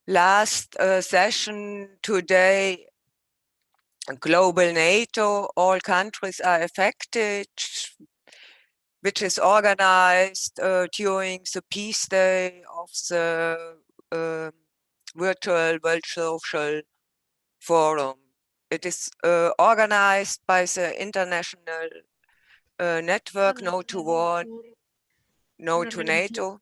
last session today, global NATO, all countries are affected, which is organized during the Peace Day of the Virtual World Social Forum. It is organized by the International Network No to War, No to NATO.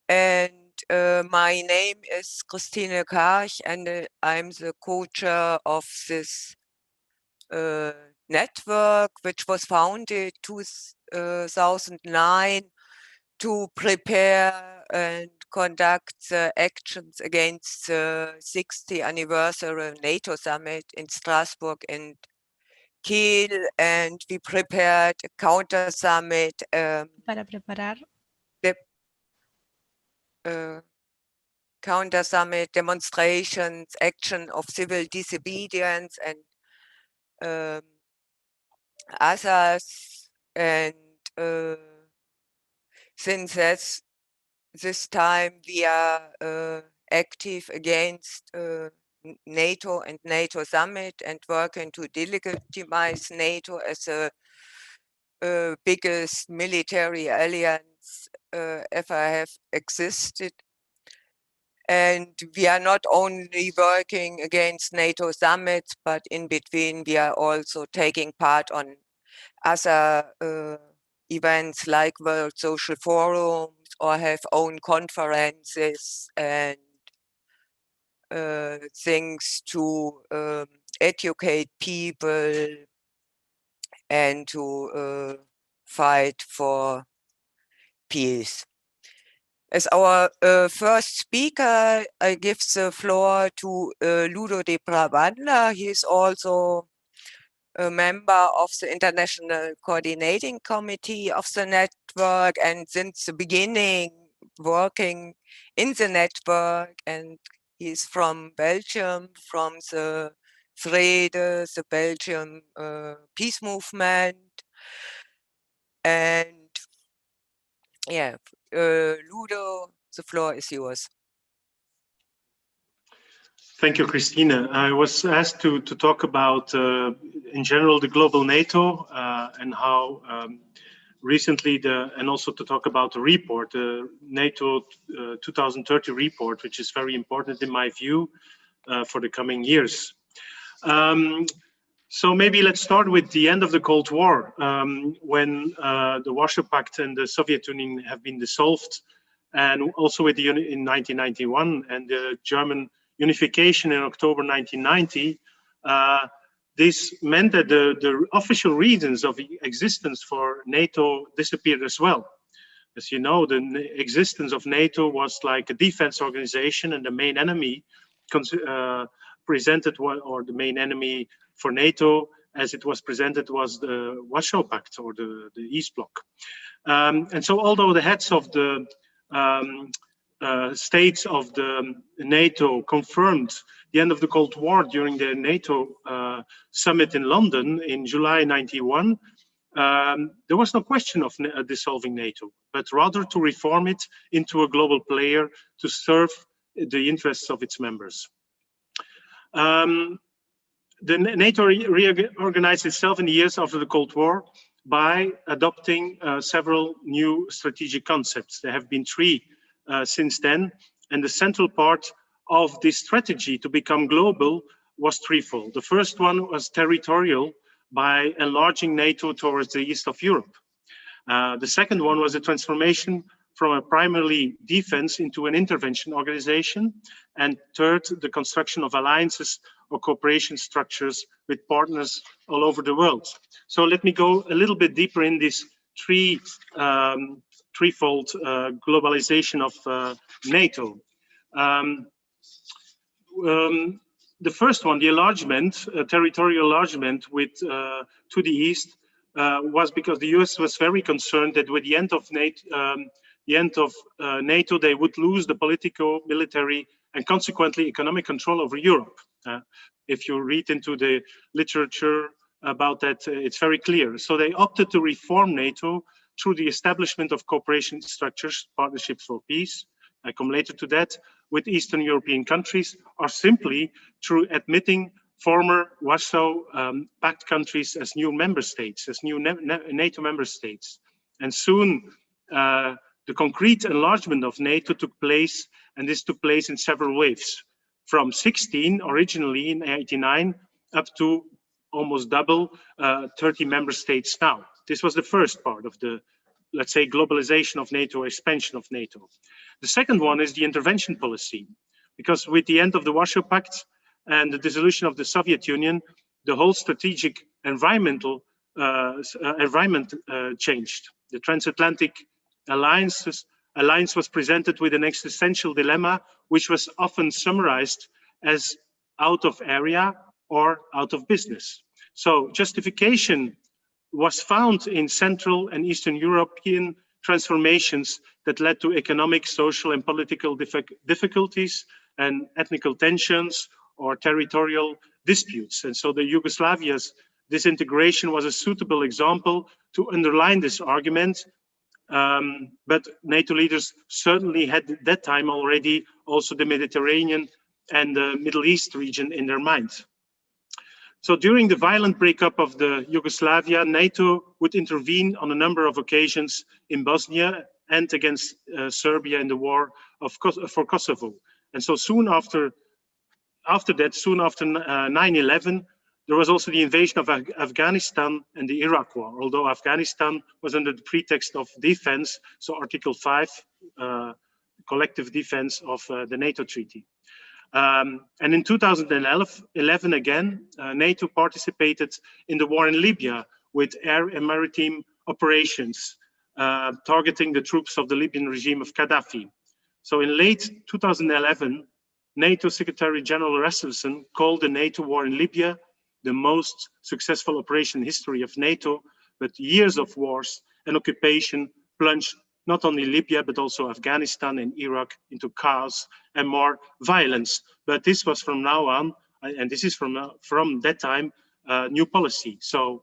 And my name is Christine Karch, and I'm the co-chair of this network, which was founded 2009 to prepare and conduct the actions against the 60th anniversary NATO summit in Strasbourg and Kiel, and we prepared a counter summit. Para preparar counter summit demonstrations, action of civil disobedience, and others. And since this time we are active against NATO and NATO summit and working to delegitimize NATO as a biggest military alliance ever have existed. And we are not only working against NATO summits, but in between we are also taking part on other events like World Social Forums, or have own conferences and things to educate people and to fight for peace. As our first speaker, I give the floor to Ludo de Bravanda. He is also a member of the International Coordinating Committee of the network, and since the beginning working in the network, and he's from Belgium, from the Vrede, the Belgium peace movement. And yeah, Ludo, the floor is yours. Thank you, Christina. I was asked to talk about, in general, the global NATO and how recently, and also to talk about the report, the NATO 2030 report, which is very important in my view for the coming years. So maybe let's start with the end of the Cold War, when the Warsaw Pact and the Soviet Union have been dissolved, and also with the in 1991 and the German unification in October 1990. This meant that the official reasons of existence for NATO disappeared as well. As you know, the existence of NATO was like a defense organization, and the main enemy presented, or the main enemy for NATO as it was presented, was the Warsaw Pact, or the East Bloc. And so although the heads of the states of the NATO confirmed the end of the Cold War during the NATO summit in London in July 91, there was no question of dissolving NATO, but rather to reform it into a global player to serve the interests of its members. The NATO reorganized itself in the years after the Cold War by adopting several new strategic concepts. There have been three since then, and the central part of this strategy to become global was threefold. The first one was territorial, by enlarging NATO towards the east of Europe. The second one was a transformation from a primarily defense into an intervention organization. And third, the construction of alliances or cooperation structures with partners all over the world. So let me go a little bit deeper in this threefold globalization of NATO. The first one, the enlargement, territorial enlargement with to the east, was because the US was very concerned that with the end of NATO, they would lose the political, military, and consequently economic control over Europe. If you read into the literature about that, it's very clear. So they opted to reform NATO through the establishment of cooperation structures, partnerships for peace. I come later to that, with Eastern European countries, or simply through admitting former Warsaw Pact countries as new member states, as new NATO member states. And soon, the concrete enlargement of NATO took place, and this took place in several waves, from 16 originally in 89 up to almost double, 30 member states now. This was the first part of the, let's say, globalization of NATO, expansion of NATO. The second one is the intervention policy, because with the end of the Warsaw Pact and the dissolution of the Soviet Union, the whole strategic environment changed. The transatlantic alliance was presented with an existential dilemma, which was often summarized as out of area or out of business. So justification was found in Central and Eastern European transformations that led to economic, social, and political difficulties and ethnical tensions or territorial disputes. And so the Yugoslavia's disintegration was a suitable example to underline this argument. But NATO leaders certainly had at that time already also the Mediterranean and the Middle East region in their mind. So during the violent breakup of the Yugoslavia, NATO would intervene on a number of occasions in Bosnia and against Serbia in the war for Kosovo. And so soon after 9/11, there was also the invasion of Afghanistan and the Iraq war, although Afghanistan was under the pretext of defense, so Article 5, collective defense of the NATO treaty. And in 2011 again, NATO participated in the war in Libya with air and maritime operations, targeting the troops of the Libyan regime of Gaddafi. So in late 2011, NATO Secretary General Rasmussen called the NATO war in Libya the most successful operation in history of NATO, but years of wars and occupation plunged not only Libya, but also Afghanistan and Iraq into chaos and more violence. But this was from now on, and this is from that time, new policy. So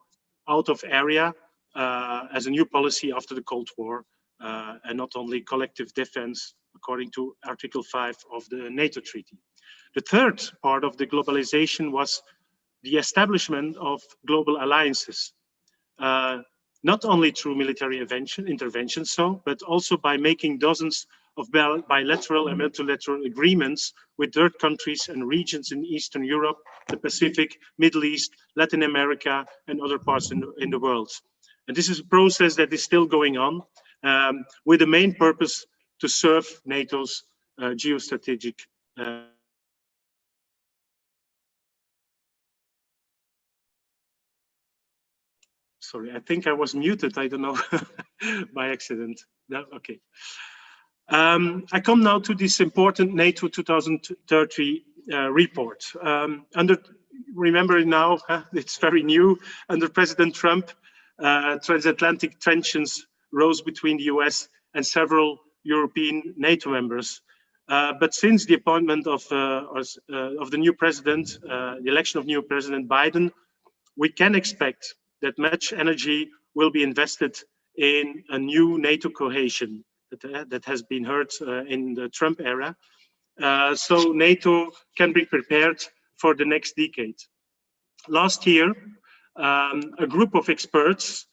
out of area as a new policy after the Cold War, and not only collective defense according to Article 5 of the NATO treaty. The third part of the globalization was the establishment of global alliances. Not only through military intervention, but also by making dozens of bilateral and multilateral agreements with third countries and regions in Eastern Europe, the Pacific, Middle East, Latin America, and other parts in the world. And this is a process that is still going on with the main purpose to serve NATO's geostrategic sorry, I think I was muted. I don't know, by accident. No, okay. I come now to this important NATO 2030 report. Remember now, it's very new. Under President Trump, transatlantic tensions rose between the US and several European NATO members. But since the appointment of the new president, the election of new President Biden, we can expect that much energy will be invested in a new NATO cohesion that has been heard in the Trump era. So NATO can be prepared for the next decade. Last year, a group of experts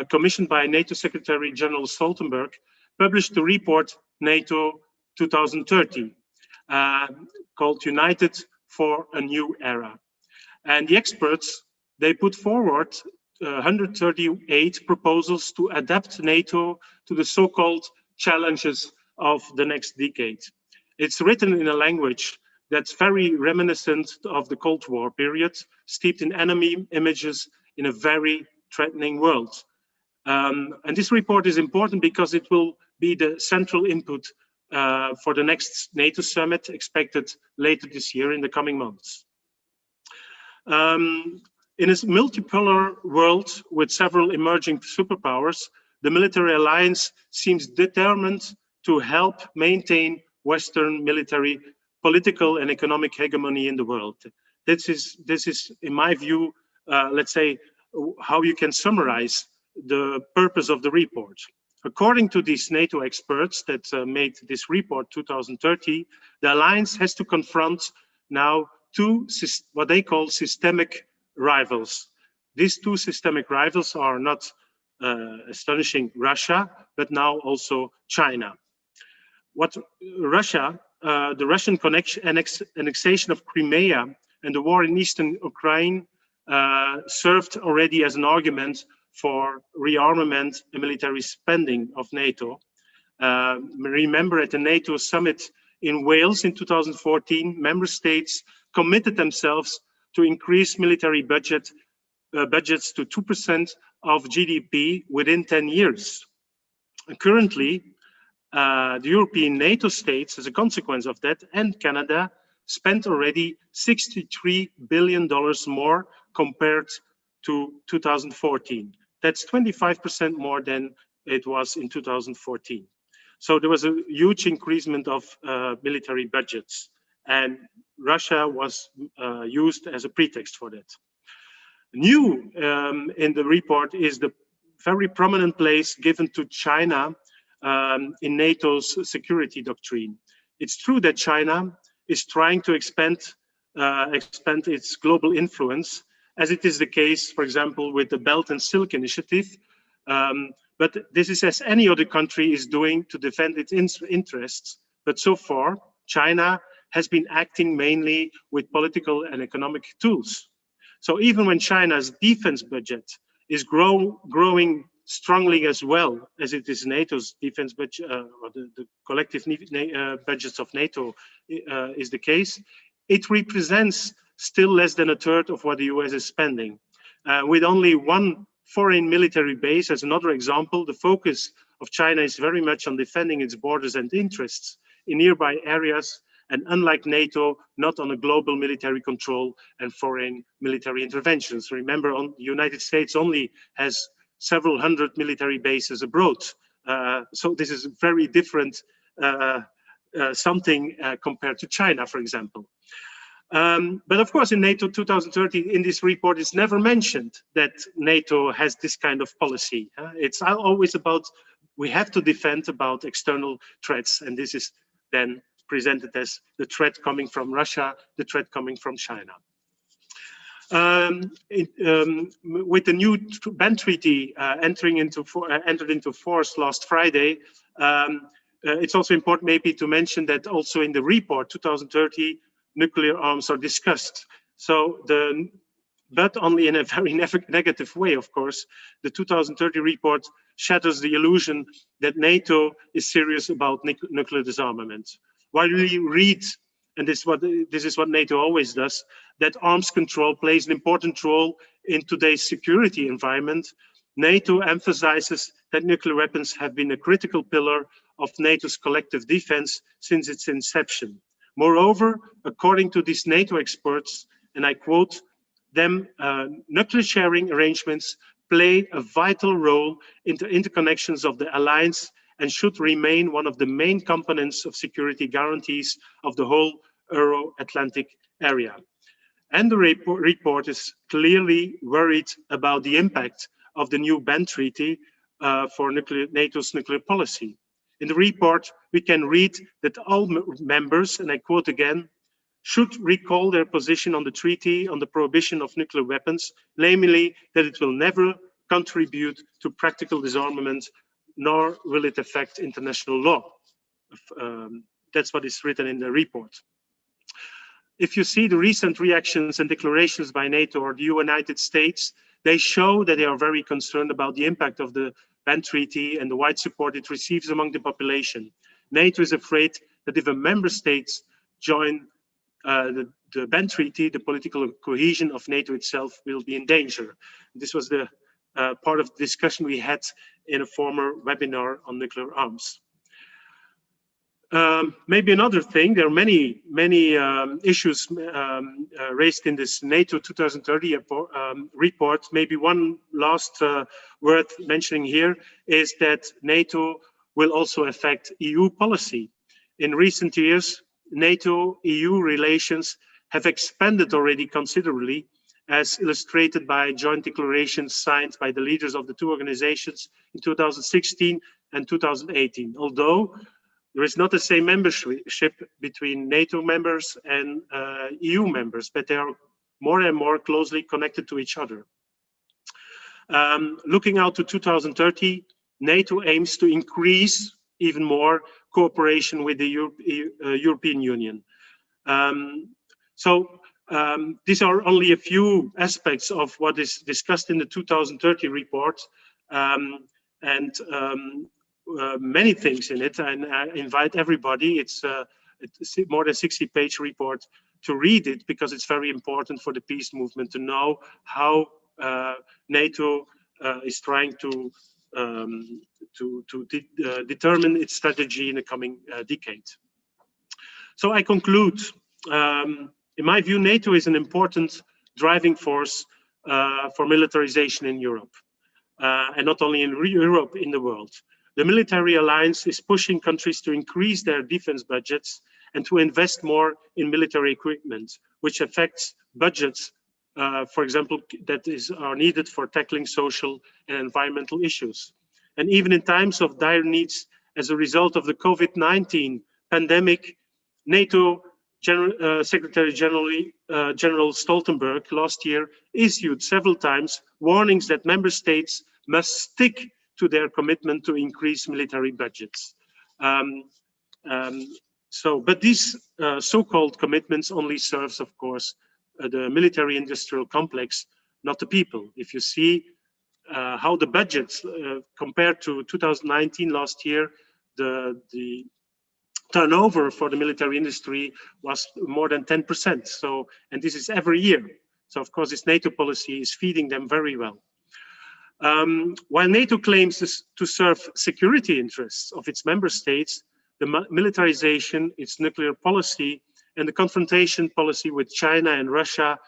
commissioned by NATO Secretary General Stoltenberg published the report NATO 2030, called United for a New Era. And the experts, they put forward 138 proposals to adapt NATO to the so-called challenges of the next decade. It's written in a language that's very reminiscent of the Cold War period, steeped in enemy images in a very threatening world. And this report is important because it will be the central input for the next NATO summit expected later this year in the coming months. In a multipolar world with several emerging superpowers, the military alliance seems determined to help maintain Western military, political, and economic hegemony in the world. This is, in my view, let's say, how you can summarize the purpose of the report. According to these NATO experts that made this report 2030, the alliance has to confront now what they call systemic rivals. These two systemic rivals are not astonishing Russia, but now also China. What Russia, the Russian annexation of Crimea and the war in eastern Ukraine served already as an argument for rearmament and military spending of NATO. Remember at the NATO summit in Wales in 2014, member states committed themselves to increase military budgets to 2% of GDP within 10 years. Currently, the European NATO states, as a consequence of that, and Canada, spent already $63 billion more compared to 2014. That's 25% more than it was in 2014. So there was a huge increasement of military budgets, and Russia was used as a pretext for that. New in the report is the very prominent place given to China in NATO's security doctrine. It's true that China is trying to expand its global influence, as it is the case, for example, with the Belt and Silk Initiative. But this is as any other country is doing to defend its interests. But so far, China has been acting mainly with political and economic tools. So even when China's defense budget is growing strongly as well as it is NATO's defense budget, or the collective budgets of NATO is the case, it represents still less than a third of what the US is spending. With only one foreign military base as another example, the focus of China is very much on defending its borders and interests in nearby areas, and unlike NATO, not on a global military control and foreign military interventions. Remember, the United States only has several hundred military bases abroad. So this is very different something compared to China, for example. But of course, in NATO 2030, in this report, it's never mentioned that NATO has this kind of policy. It's always about, we have to defend about external threats, and this is then presented as the threat coming from Russia, the threat coming from China. With the new ban treaty entered into force last Friday, it's also important maybe to mention that also in the report 2030, nuclear arms are discussed. So but only in a very negative way, of course. The 2030 report shatters the illusion that NATO is serious about nuclear disarmament. While we read, and this is what NATO always does, that arms control plays an important role in today's security environment, NATO emphasizes that nuclear weapons have been a critical pillar of NATO's collective defense since its inception. Moreover, according to these NATO experts, and I quote them, nuclear sharing arrangements play a vital role in the interconnections of the alliance and should remain one of the main components of security guarantees of the whole Euro-Atlantic area. And the report is clearly worried about the impact of the new ban treaty for NATO's nuclear policy. In the report, we can read that all members, and I quote again, should recall their position on the treaty on the prohibition of nuclear weapons, namely that it will never contribute to practical disarmament, nor will it affect international law. That's what is written in the report. If you see the recent reactions and declarations by NATO or the United States, they show that they are very concerned about the impact of the ban treaty and the wide support it receives among the population. NATO is afraid that if a member states join the ban treaty, the political cohesion of NATO itself will be in danger. This was the part of the discussion we had in a former webinar on nuclear arms. Maybe another thing, there are many issues raised in this NATO 2030 report. Maybe one last worth mentioning here is that NATO will also affect EU policy. In recent years, NATO EU relations have expanded already considerably, as illustrated by joint declarations signed by the leaders of the two organizations in 2016 and 2018, although there is not the same membership between NATO members and EU members, but they are more and more closely connected to each other. Looking out to 2030, NATO aims to increase even more cooperation with the European Union. These are only a few aspects of what is discussed in the 2030 report, many things in it, and I invite everybody, it's more than 60-page report, to read it, because it's very important for the peace movement to know how NATO is trying to determine its strategy in the coming decade. So I conclude. In my view, NATO is an important driving force for militarization in Europe, and not only in Europe, in the world. The military alliance is pushing countries to increase their defense budgets and to invest more in military equipment, which affects budgets, for example, that are needed for tackling social and environmental issues. And even in times of dire needs as a result of the COVID-19 pandemic, NATO Secretary General Stoltenberg last year issued several times warnings that member states must stick to their commitment to increase military budgets. But these so-called commitments only serves, of course, the military-industrial complex, not the people. If you see how the budgets compared to 2019 last year, the turnover for the military industry was more than 10%. So, and this is every year. So of course, this NATO policy is feeding them very well. While NATO claims to serve security interests of its member states, the militarization, its nuclear policy, and the confrontation policy with China and Russia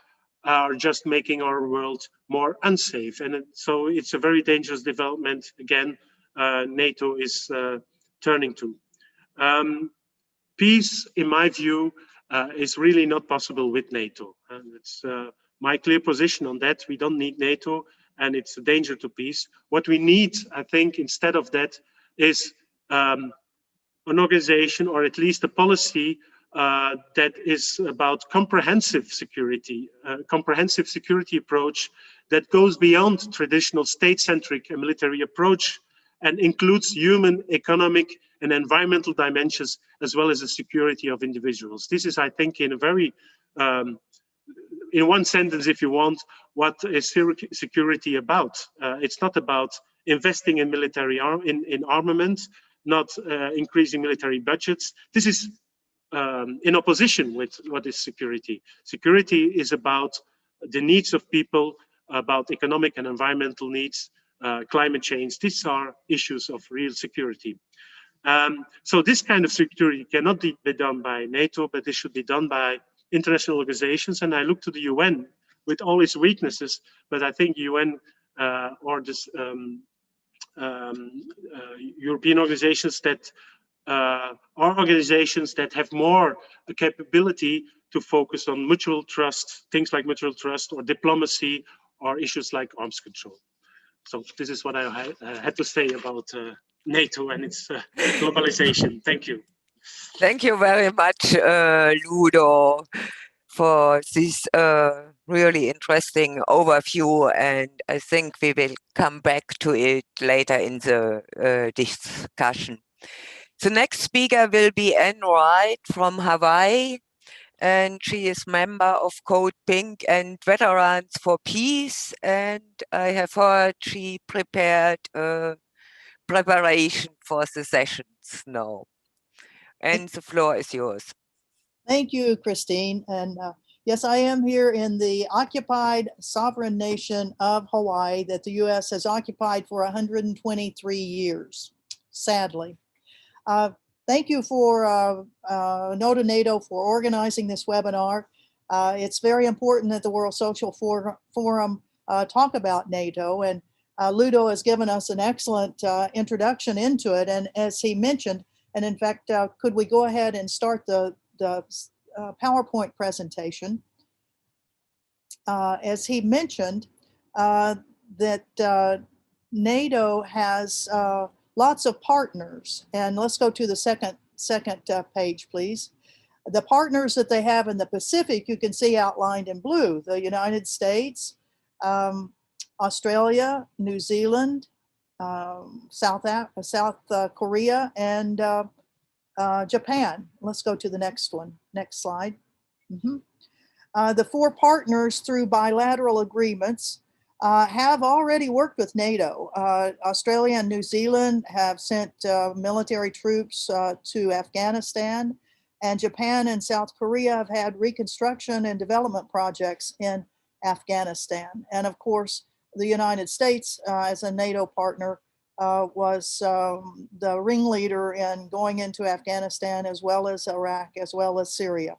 are just making our world more unsafe. And so it's a very dangerous development, again, NATO is turning to. Peace, in my view, is really not possible with NATO. And it's my clear position on that. We don't need NATO, and it's a danger to peace. What we need, I think, instead of that, is an organization, or at least a policy, that is about comprehensive security approach that goes beyond traditional state-centric and military approach and includes human, economic, and environmental dimensions, as well as the security of individuals. This is, I think, in a very, in one sentence, if you want, what is security about? It's not about investing in military in armament, not increasing military budgets. This is in opposition with what is security. Security is about the needs of people, about economic and environmental needs, climate change. These are issues of real security. So this kind of security cannot be done by NATO, but it should be done by international organizations. And I look to the UN with all its weaknesses, but I think UN or this European organizations that are organizations that have more capability to focus on mutual trust, things like mutual trust or diplomacy or issues like arms control. So this is what I had to say about NATO and its globalization. Thank you. Thank you very much, Ludo, for this really interesting overview, and I think we will come back to it later in the discussion. The next speaker will be Anne Wright from Hawaii, and she is member of Code Pink and Veterans for Peace, and I have heard she prepared preparation for the sessions now. And the floor is yours. Thank you, Christine. And yes, I am here in the occupied sovereign nation of Hawaii that the U.S. has occupied for 123 years, sadly. Thank you for NATO for organizing this webinar. It's very important that the World Social Forum talk about NATO, and Ludo has given us an excellent introduction into it. And as he mentioned, and in fact, could we go ahead and start the PowerPoint presentation? As he mentioned, that NATO has lots of partners. And let's go to the second page, please. The partners that they have in the Pacific, you can see outlined in blue: the United States, Australia, New Zealand, South Korea, and Japan. Let's go to the next one. Next slide. The four partners, through bilateral agreements, have already worked with NATO. Australia and New Zealand have sent military troops to Afghanistan, and Japan and South Korea have had reconstruction and development projects in Afghanistan. And of course, the United States, as a NATO partner, was the ringleader in going into Afghanistan, as well as Iraq, as well as Syria.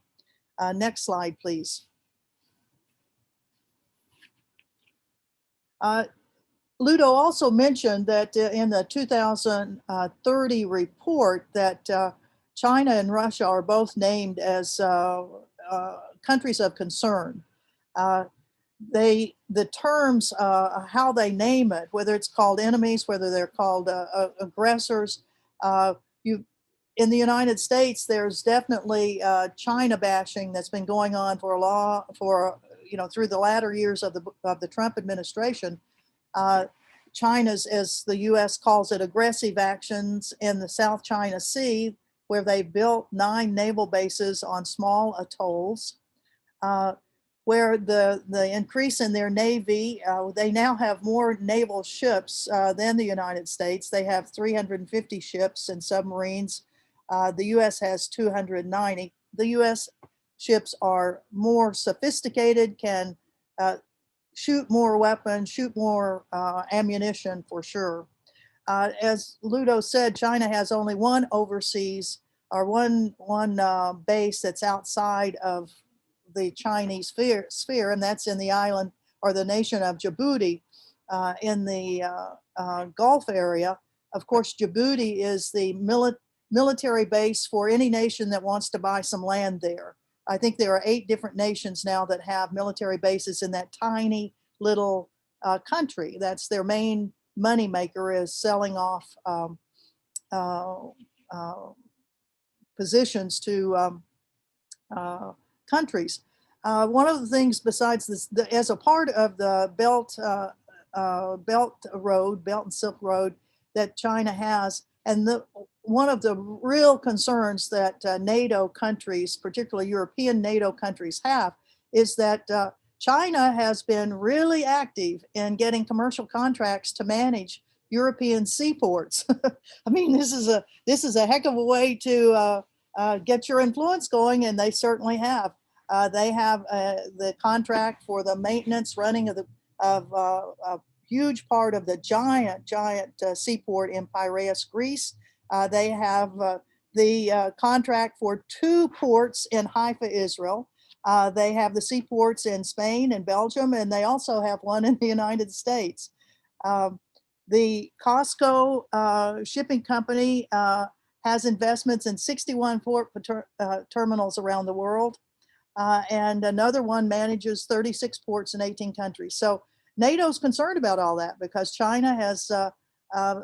Next slide, please. Ludo also mentioned that in the 2030 report that China and Russia are both named as countries of concern. The terms, how they name it, whether it's called enemies, whether they're called aggressors, in the United States, there's definitely China bashing that's been going on through the latter years of the Trump administration. China's, as the U.S. calls it, aggressive actions in the South China Sea, where they built 9 naval bases on small atolls, where the increase in their Navy, they now have more naval ships than the United States. They have 350 ships and submarines. The U.S. has 290. The U.S. ships are more sophisticated, can shoot more weapons, shoot more ammunition for sure. As Ludo said, China has only one overseas, or one base that's outside of the Chinese sphere, and that's in the island, or the nation of Djibouti, in the Gulf area. Of course, Djibouti is the military base for any nation that wants to buy some land there. I think there are 8 different nations now that have military bases in that tiny little country. That's their main money maker, is selling off positions to countries. One of the things besides this, as a part of the Belt and Silk Road that China has, and one of the real concerns that NATO countries, particularly European NATO countries, have, is that China has been really active in getting commercial contracts to manage European seaports. I mean, this is a heck of a way to get your influence going, and they certainly have. They have the contract for the maintenance, running of a huge part of the giant seaport in Piraeus, Greece. They have the contract for 2 ports in Haifa, Israel. They have the seaports in Spain and Belgium, and they also have one in the United States. The COSCO shipping company has investments in 61 port terminals around the world, and another one manages 36 ports in 18 countries. So NATO's concerned about all that, because China has,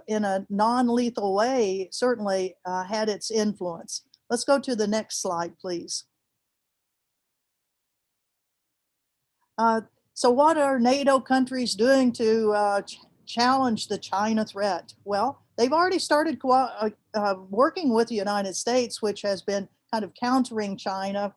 in a non-lethal way, certainly had its influence. Let's go to the next slide, please. So what are NATO countries doing to challenge the China threat? Well, they've already started working with the United States, which has been kind of countering China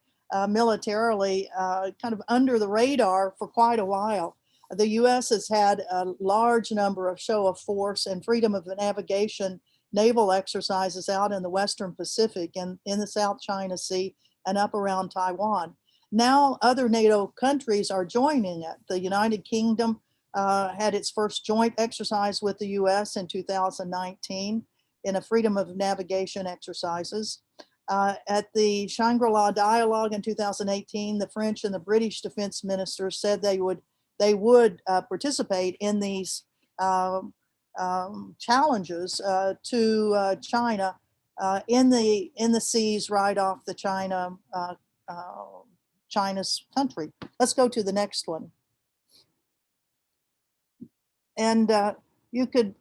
militarily, kind of under the radar for quite a while. The U.S. has had a large number of show of force and freedom of navigation naval exercises out in the Western Pacific and in the South China Sea and up around Taiwan. Now other NATO countries are joining it. The United Kingdom had its first joint exercise with the U.S. in 2019 in a freedom of navigation exercises. At the Shangri-La Dialogue in 2018, the French and the British defense ministers said they would participate in these challenges to China in the seas right off the China's country. Let's go to the next one. And you could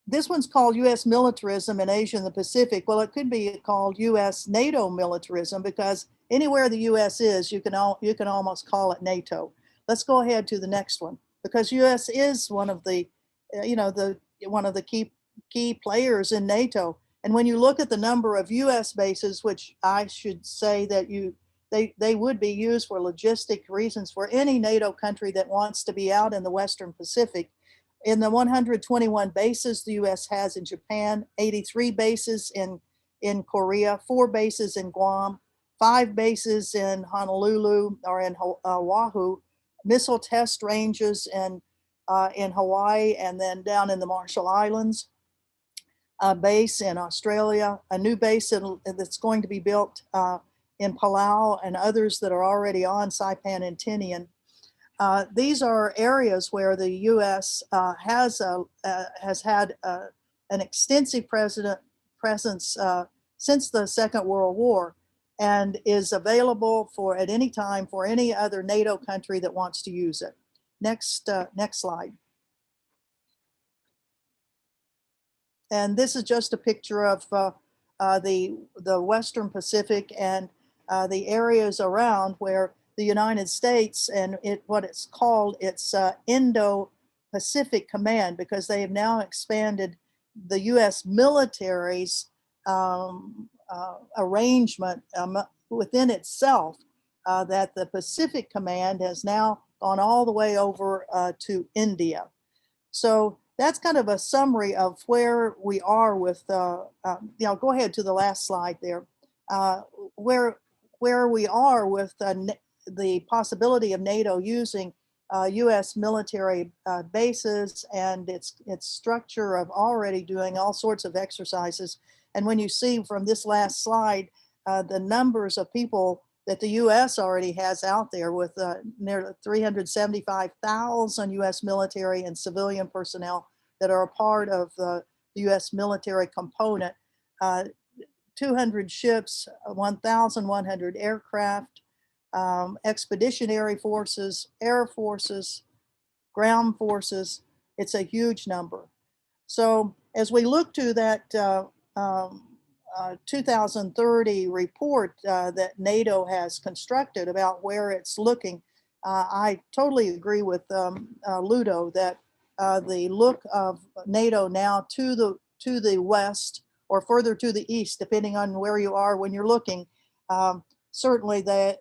this one's called U.S. militarism in Asia and the Pacific. Well, it could be called U.S. NATO militarism, because anywhere the U.S. is, you can almost call it NATO. Let's go ahead to the next one, because U.S. is one of the, one of the key players in NATO. And when you look at the number of U.S. bases, which I should say that they would be used for logistic reasons for any NATO country that wants to be out in the Western Pacific. In the 121 bases the U.S. has in Japan, 83 bases in Korea, 4 bases in Guam, 5 bases in Honolulu or in Oahu, missile test ranges in Hawaii, and then down in the Marshall Islands, a base in Australia, a new base that's going to be built in Palau, and others that are already on Saipan and Tinian. These are areas where the U.S. has had an extensive presence since the Second World War, and is available for at any time for any other NATO country that wants to use it. Next slide. And this is just a picture of the Western Pacific and the areas around where the United States and what it's called, it's Indo-Pacific Command, because they have now expanded the U.S. military's arrangement within itself, that the Pacific Command has now gone all the way over to India. So that's kind of a summary of where we are with, go ahead to the last slide there, where we are with the possibility of NATO using U.S. military bases and its structure of already doing all sorts of exercises. And when you see from this last slide, the numbers of people that the U.S. already has out there, with nearly 375,000 U.S. military and civilian personnel that are a part of the U.S. military component, 200 ships, 1,100 aircraft, expeditionary forces, air forces, ground forces. It's a huge number. So as we look to that 2030 report that NATO has constructed about where it's looking, I totally agree with Ludo that the look of NATO now to the west or further to the east, depending on where you are when you're looking, certainly the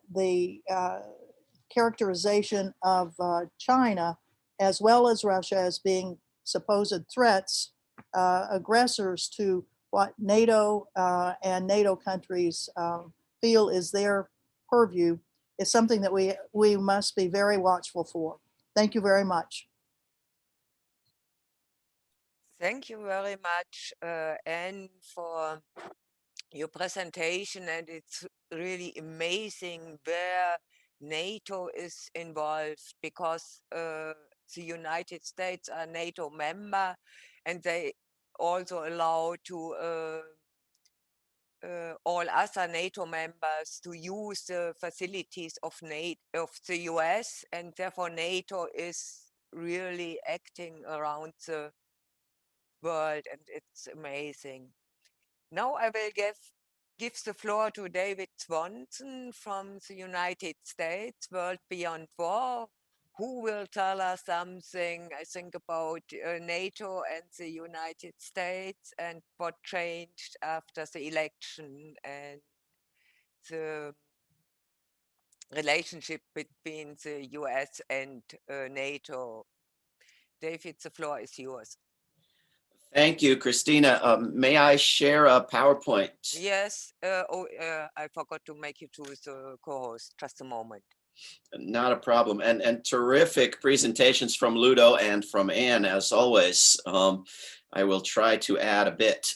characterization of China as well as Russia as being supposed threats, aggressors to what NATO and NATO countries feel is their purview, is something that we must be very watchful for. Thank you very much. Thank you very much, Anne, for your presentation. And it's really amazing where NATO is involved, because the United States are NATO member, and they also allow to all other NATO members to use the facilities of the US, and therefore NATO is really acting around the world, and it's amazing. Now I will give the floor to David Swanson from the United States, World Beyond War, who will tell us something, I think, about NATO and the United States and what changed after the election and the relationship between the US and NATO. David, the floor is yours. Thank you, Christina. May I share a PowerPoint? Yes. I forgot to make you to the co-host. Just a moment. Not a problem. And terrific presentations from Ludo and from Anne, as always. I will try to add a bit.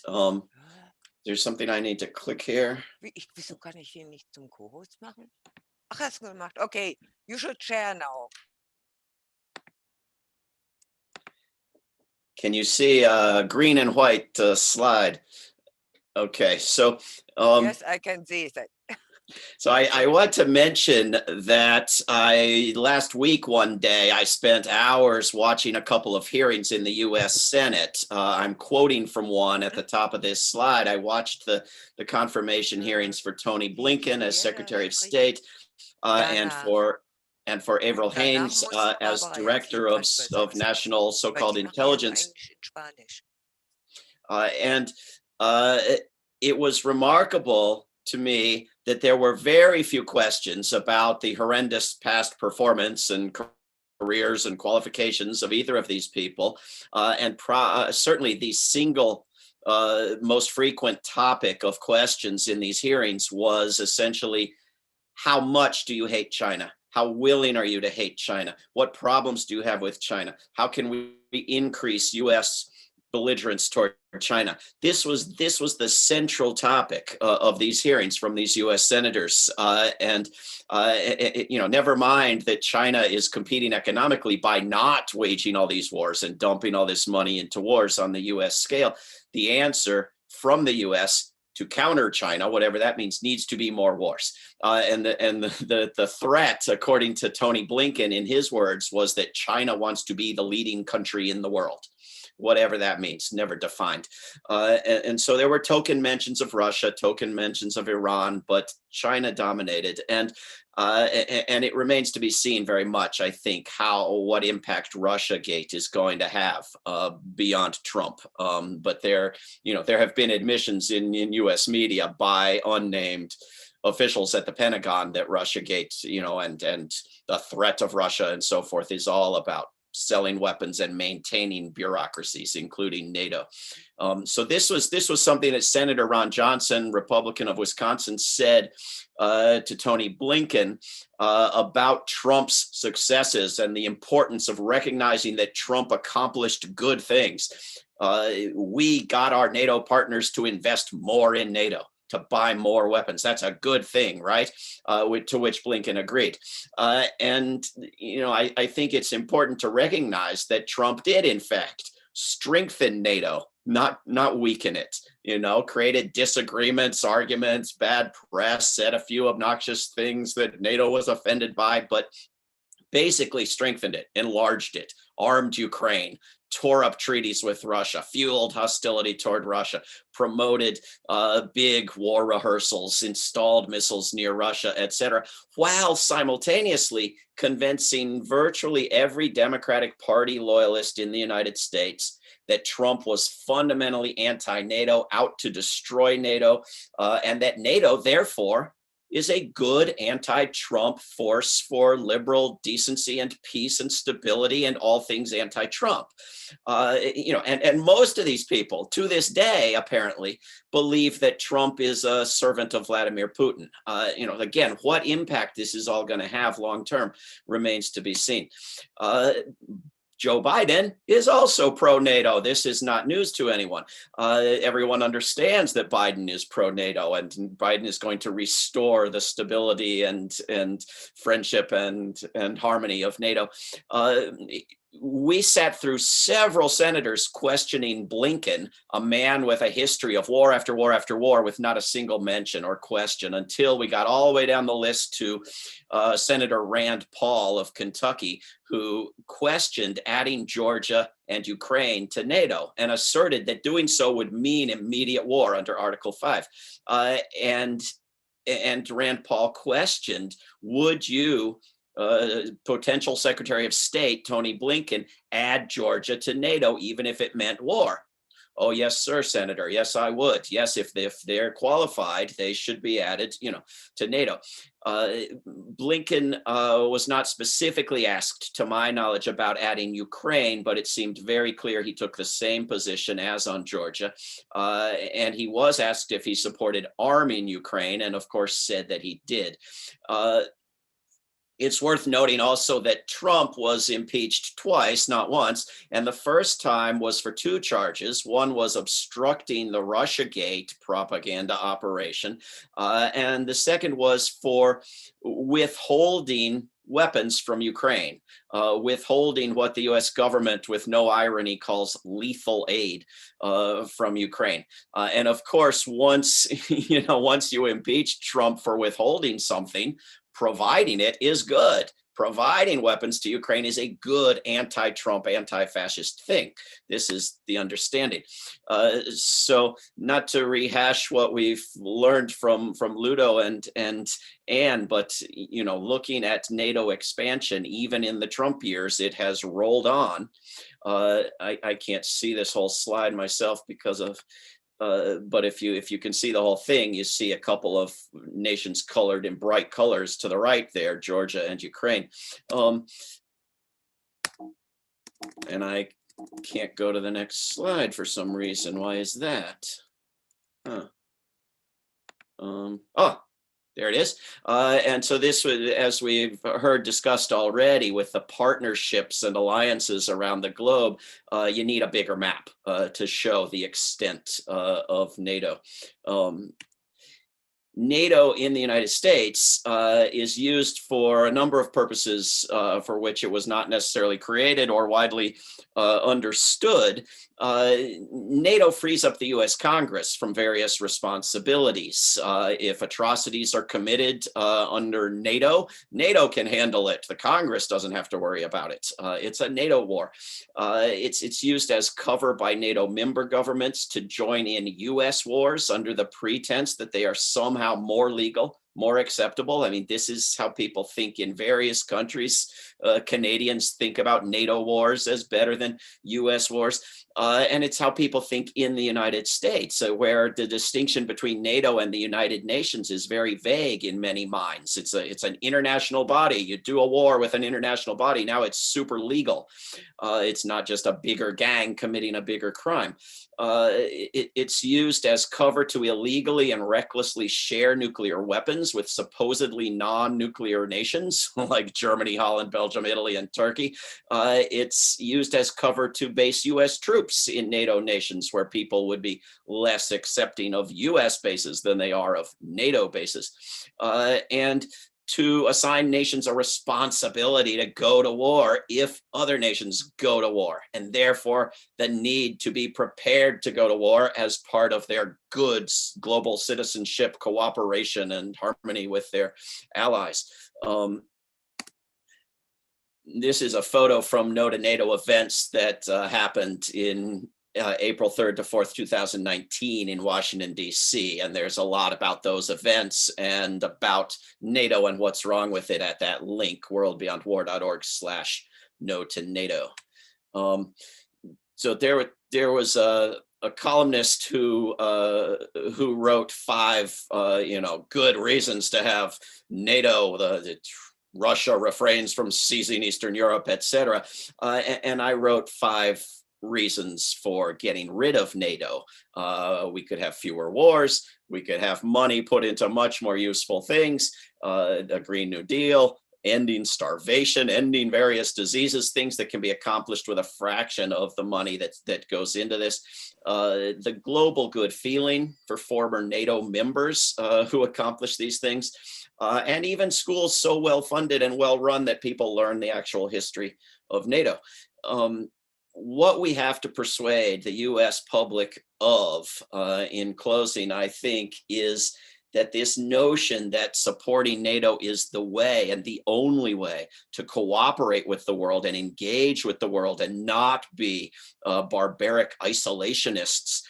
There's something I need to click here. Wieso kann ich hier nicht zum Co-host machen? Ach, hast du gemacht. Okay, you should share now. Can you see a green and white slide? Okay, so yes, I can see that. So I want to mention that last week, one day, I spent hours watching a couple of hearings in the U.S. Senate. I'm quoting from one at the top of this slide. I watched the confirmation hearings for Tony Blinken as Secretary of State and for Avril Haines as Director of National so-called Intelligence. And it was remarkable to me that there were very few questions about the horrendous past performance and careers and qualifications of either of these people. And certainly the single most frequent topic of questions in these hearings was essentially, how much do you hate China? How willing are you to hate China? What problems do you have with China? How can we increase U.S. belligerence toward China? This was the central topic of these hearings from these U.S. senators. Never mind that China is competing economically by not waging all these wars and dumping all this money into wars on the U.S. scale. The answer from the U.S. to counter China, whatever that means, needs to be more wars. And the threat, according to Tony Blinken, in his words, was that China wants to be the leading country in the world, whatever that means, never defined. And so there were token mentions of Russia, token mentions of Iran, but China dominated. And it remains to be seen very much, I think, what impact Russiagate is going to have beyond Trump. But there have been admissions in U.S. media by unnamed officials at the Pentagon that Russiagate, and the threat of Russia and so forth is all about selling weapons and maintaining bureaucracies, including NATO. So this was something that Senator Ron Johnson, Republican of Wisconsin, said to Tony Blinken about Trump's successes and the importance of recognizing that Trump accomplished good things. We got our NATO partners to invest more in NATO, to buy more weapons. That's a good thing, right? To which Blinken agreed. And I think it's important to recognize that Trump did, in fact, strengthen NATO, not weaken it. Created disagreements, arguments, bad press, said a few obnoxious things that NATO was offended by, but basically strengthened it, enlarged it, armed Ukraine, tore up treaties with Russia, fueled hostility toward Russia, promoted big war rehearsals, installed missiles near Russia, etc., while simultaneously convincing virtually every Democratic Party loyalist in the United States that Trump was fundamentally anti-NATO, out to destroy NATO, and that NATO, therefore, is a good anti-Trump force for liberal decency and peace and stability and all things anti-Trump. And most of these people to this day apparently believe that Trump is a servant of Vladimir Putin. Again, what impact this is all going to have long term remains to be seen. Joe Biden is also pro-NATO. This is not news to anyone. Everyone understands that Biden is pro-NATO, and Biden is going to restore the stability and friendship and harmony of NATO. We sat through several senators questioning Blinken, a man with a history of war after war after war with not a single mention or question, until we got all the way down the list to Senator Rand Paul of Kentucky, who questioned adding Georgia and Ukraine to NATO and asserted that doing so would mean immediate war under Article 5. And Rand Paul questioned, would you, potential Secretary of State Tony Blinken, add Georgia to NATO even if it meant war? Oh, yes, sir, Senator. Yes, I would. Yes, if they're qualified, they should be added, to NATO. Blinken was not specifically asked, to my knowledge, about adding Ukraine, but it seemed very clear he took the same position as on Georgia. And he was asked if he supported arming Ukraine, and of course said that he did. It's worth noting also that Trump was impeached twice, not once, and the first time was for two charges. One was obstructing the Russiagate propaganda operation, and the second was for withholding weapons from Ukraine, withholding what the US government, with no irony, calls lethal aid from Ukraine. And of course, once you impeach Trump for withholding something, providing it is good. Providing weapons to Ukraine is a good anti-Trump, anti-fascist thing. This is the understanding. So not to rehash what we've learned from Ludo and Anne, but looking at NATO expansion, even in the Trump years, it has rolled on. I can't see this whole slide myself because of but if you can see the whole thing, you see a couple of nations colored in bright colors to the right there, Georgia and Ukraine. And I can't go to the next slide for some reason. Why is that? Oh, there it is. And so this was, as we've heard discussed already, with the partnerships and alliances around the globe, you need a bigger map to show the extent of NATO. NATO in the United States is used for a number of purposes for which it was not necessarily created or widely understood. NATO frees up the US Congress from various responsibilities. If atrocities are committed under NATO, NATO can handle it. The Congress doesn't have to worry about it. It's a NATO war. It's used as cover by NATO member governments to join in US wars under the pretense that they are somehow more legal, more acceptable. I mean, this is how people think in various countries. Canadians think about NATO wars as better than US wars. And it's how people think in the United States, where the distinction between NATO and the United Nations is very vague in many minds. It's an international body. You do a war with an international body. Now it's super legal. It's not just a bigger gang committing a bigger crime. It's used as cover to illegally and recklessly share nuclear weapons with supposedly non-nuclear nations like Germany, Holland, Belgium, Italy, and Turkey. It's used as cover to base US troops in NATO nations where people would be less accepting of US bases than they are of NATO bases. And to assign nations a responsibility to go to war if other nations go to war, and therefore the need to be prepared to go to war as part of their good global citizenship, cooperation, and harmony with their allies. This is a photo from No to NATO events that happened in April 3rd to 4th, 2019 in Washington, D.C. And there's a lot about those events and about NATO and what's wrong with it at that link, worldbeyondwar.org/no to NATO. So there was a columnist who wrote 5, good reasons to have NATO, Russia refrains from seizing Eastern Europe, etc. And I wrote 5 reasons for getting rid of NATO. We could have fewer wars. We could have money put into much more useful things. A Green New Deal, ending starvation, ending various diseases, things that can be accomplished with a fraction of the money that goes into this. The global good feeling for former NATO members who accomplish these things. And even schools so well funded and well run that people learn the actual history of NATO. What we have to persuade the US public of, in closing, I think, is that this notion that supporting NATO is the way and the only way to cooperate with the world and engage with the world and not be barbaric isolationists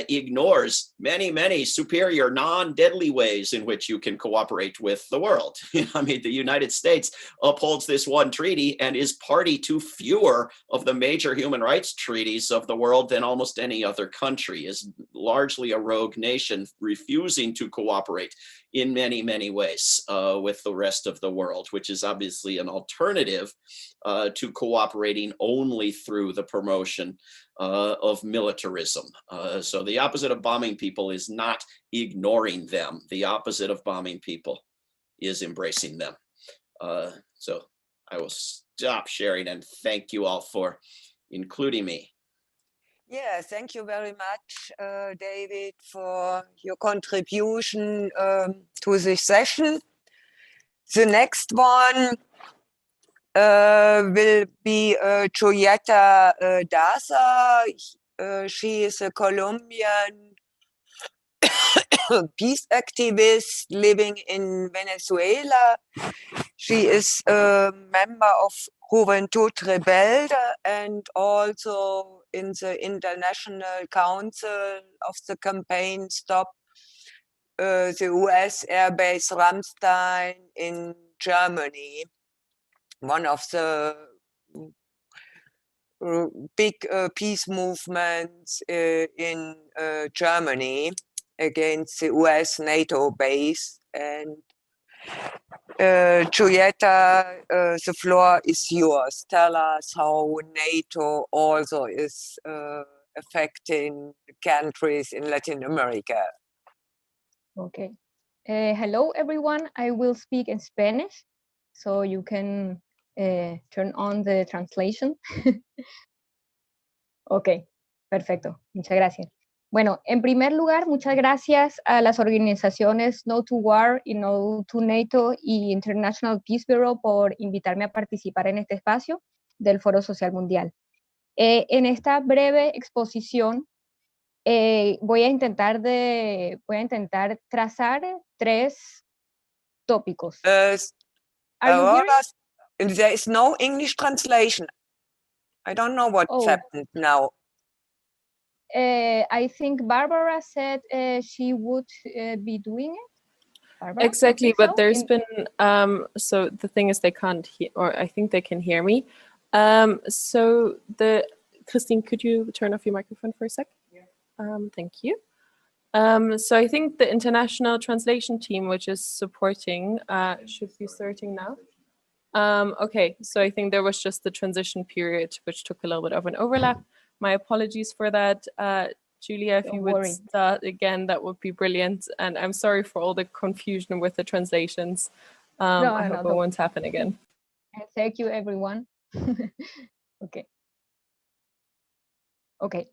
ignores many, many superior non-deadly ways in which you can cooperate with the world. I mean, the United States upholds this one treaty and is party to fewer of the major human rights treaties of the world than almost any other country, is largely a rogue nation refusing to cooperate in many, many ways with the rest of the world, which is obviously an alternative to cooperating only through the promotion of militarism. So the opposite of bombing people is not ignoring them. The opposite of bombing people is embracing them. So I will stop sharing and thank you all for including me. Yeah, thank you very much, David, for your contribution to this session. The next one will be Julieta Daza. She is a Colombian peace activist living in Venezuela. She is a member of Juventud Rebelde and also in the International Council of the campaign Stop the US Airbase Ramstein in Germany, one of the big peace movements in Germany against the US NATO base. And Julieta, the floor is yours. Tell us how NATO also is affecting countries in Latin America. Okay. Hello, everyone. I will speak in Spanish, so you can turn on the translation. Ok, perfecto. Muchas gracias. Bueno, en primer lugar, muchas gracias a las organizaciones No to War y No to NATO y International Peace Bureau por invitarme a participar en este espacio del Foro Social Mundial. En esta breve exposición voy a intentar trazar 3 tópicos. Are you hearing? There is no English translation. I don't know what's happened now. I think Barbara said she would be doing it. Barbara, exactly, but so? there's been so the thing is they can't hear, or I think they can hear me. So Christine, could you turn off your microphone for a sec? Yeah. Thank you. So I think the international translation team, which is supporting, should be starting now. Okay, so I think there was just the transition period, which took a little bit of an overlap. My apologies for that. Julia, if you would start again, that would be brilliant. And I'm sorry for all the confusion with the translations. I hope it won't happen again. Thank you, everyone. Okay. Okay.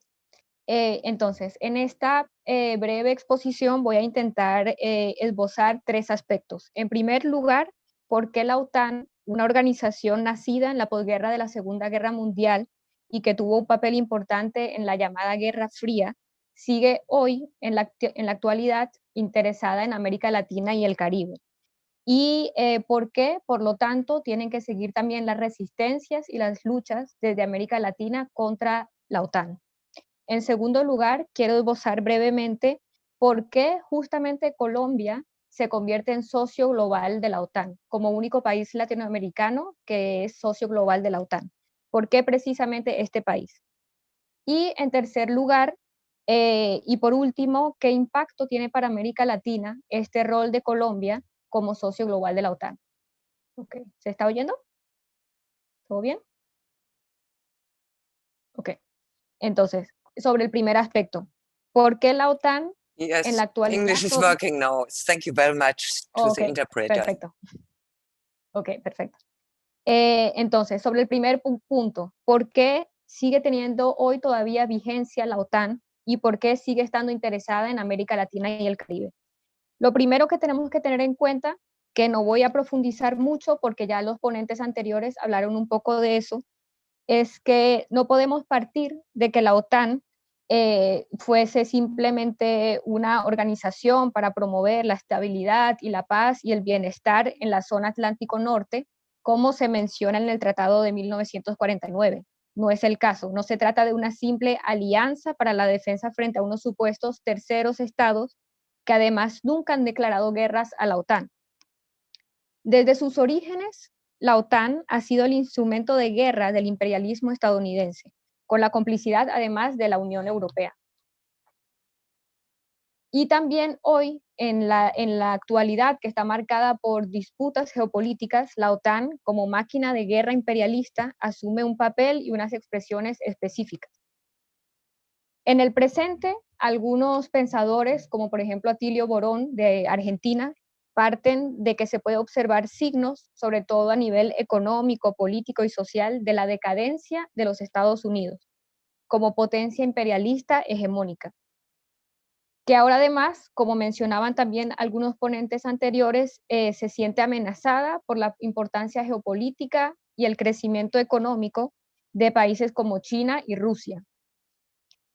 Entonces, en esta breve exposición voy a intentar esbozar 3 aspectos. En primer lugar, ¿por qué la OTAN, una organización nacida en la posguerra de la Segunda Guerra Mundial y que tuvo un papel importante en la llamada Guerra Fría, sigue hoy, en la actualidad, interesada en América Latina y el Caribe? Y por qué, por lo tanto, tienen que seguir también las resistencias y las luchas desde América Latina contra la OTAN. En segundo lugar, quiero esbozar brevemente por qué justamente Colombia se convierte en socio global de la OTAN, como único país latinoamericano que es socio global de la OTAN. ¿Por qué precisamente este país? Y en tercer lugar, y por último, ¿qué impacto tiene para América Latina este rol de Colombia como socio global de la OTAN? Okay. ¿Se está oyendo? ¿Todo bien? Ok. Entonces, sobre el primer aspecto, ¿por qué la OTAN en la actualidad? English is working now. Thank you very much to the interpreter. Perfecto. Ok, perfecto. Entonces, sobre el primer punto, ¿por qué sigue teniendo hoy todavía vigencia la OTAN y por qué sigue estando interesada en América Latina y el Caribe? Lo primero que tenemos que tener en cuenta, que no voy a profundizar mucho porque ya los ponentes anteriores hablaron un poco de eso, es que no podemos partir de que la OTAN fuese simplemente una organización para promover la estabilidad y la paz y el bienestar en la zona Atlántico Norte, como se menciona en el Tratado de 1949. No es el caso, no se trata de una simple alianza para la defensa frente a unos supuestos terceros estados que además nunca han declarado guerras a la OTAN. Desde sus orígenes, la OTAN ha sido el instrumento de guerra del imperialismo estadounidense, con la complicidad además de la Unión Europea. Y también hoy, en la actualidad que está marcada por disputas geopolíticas, la OTAN, como máquina de guerra imperialista, asume un papel y unas expresiones específicas. En el presente, algunos pensadores, como por ejemplo Atilio Borón de Argentina, parten de que se puede observar signos, sobre todo a nivel económico, político y social, de la decadencia de los Estados Unidos como potencia imperialista hegemónica, que ahora además, como mencionaban también algunos ponentes anteriores, se siente amenazada por la importancia geopolítica y el crecimiento económico de países como China y Rusia.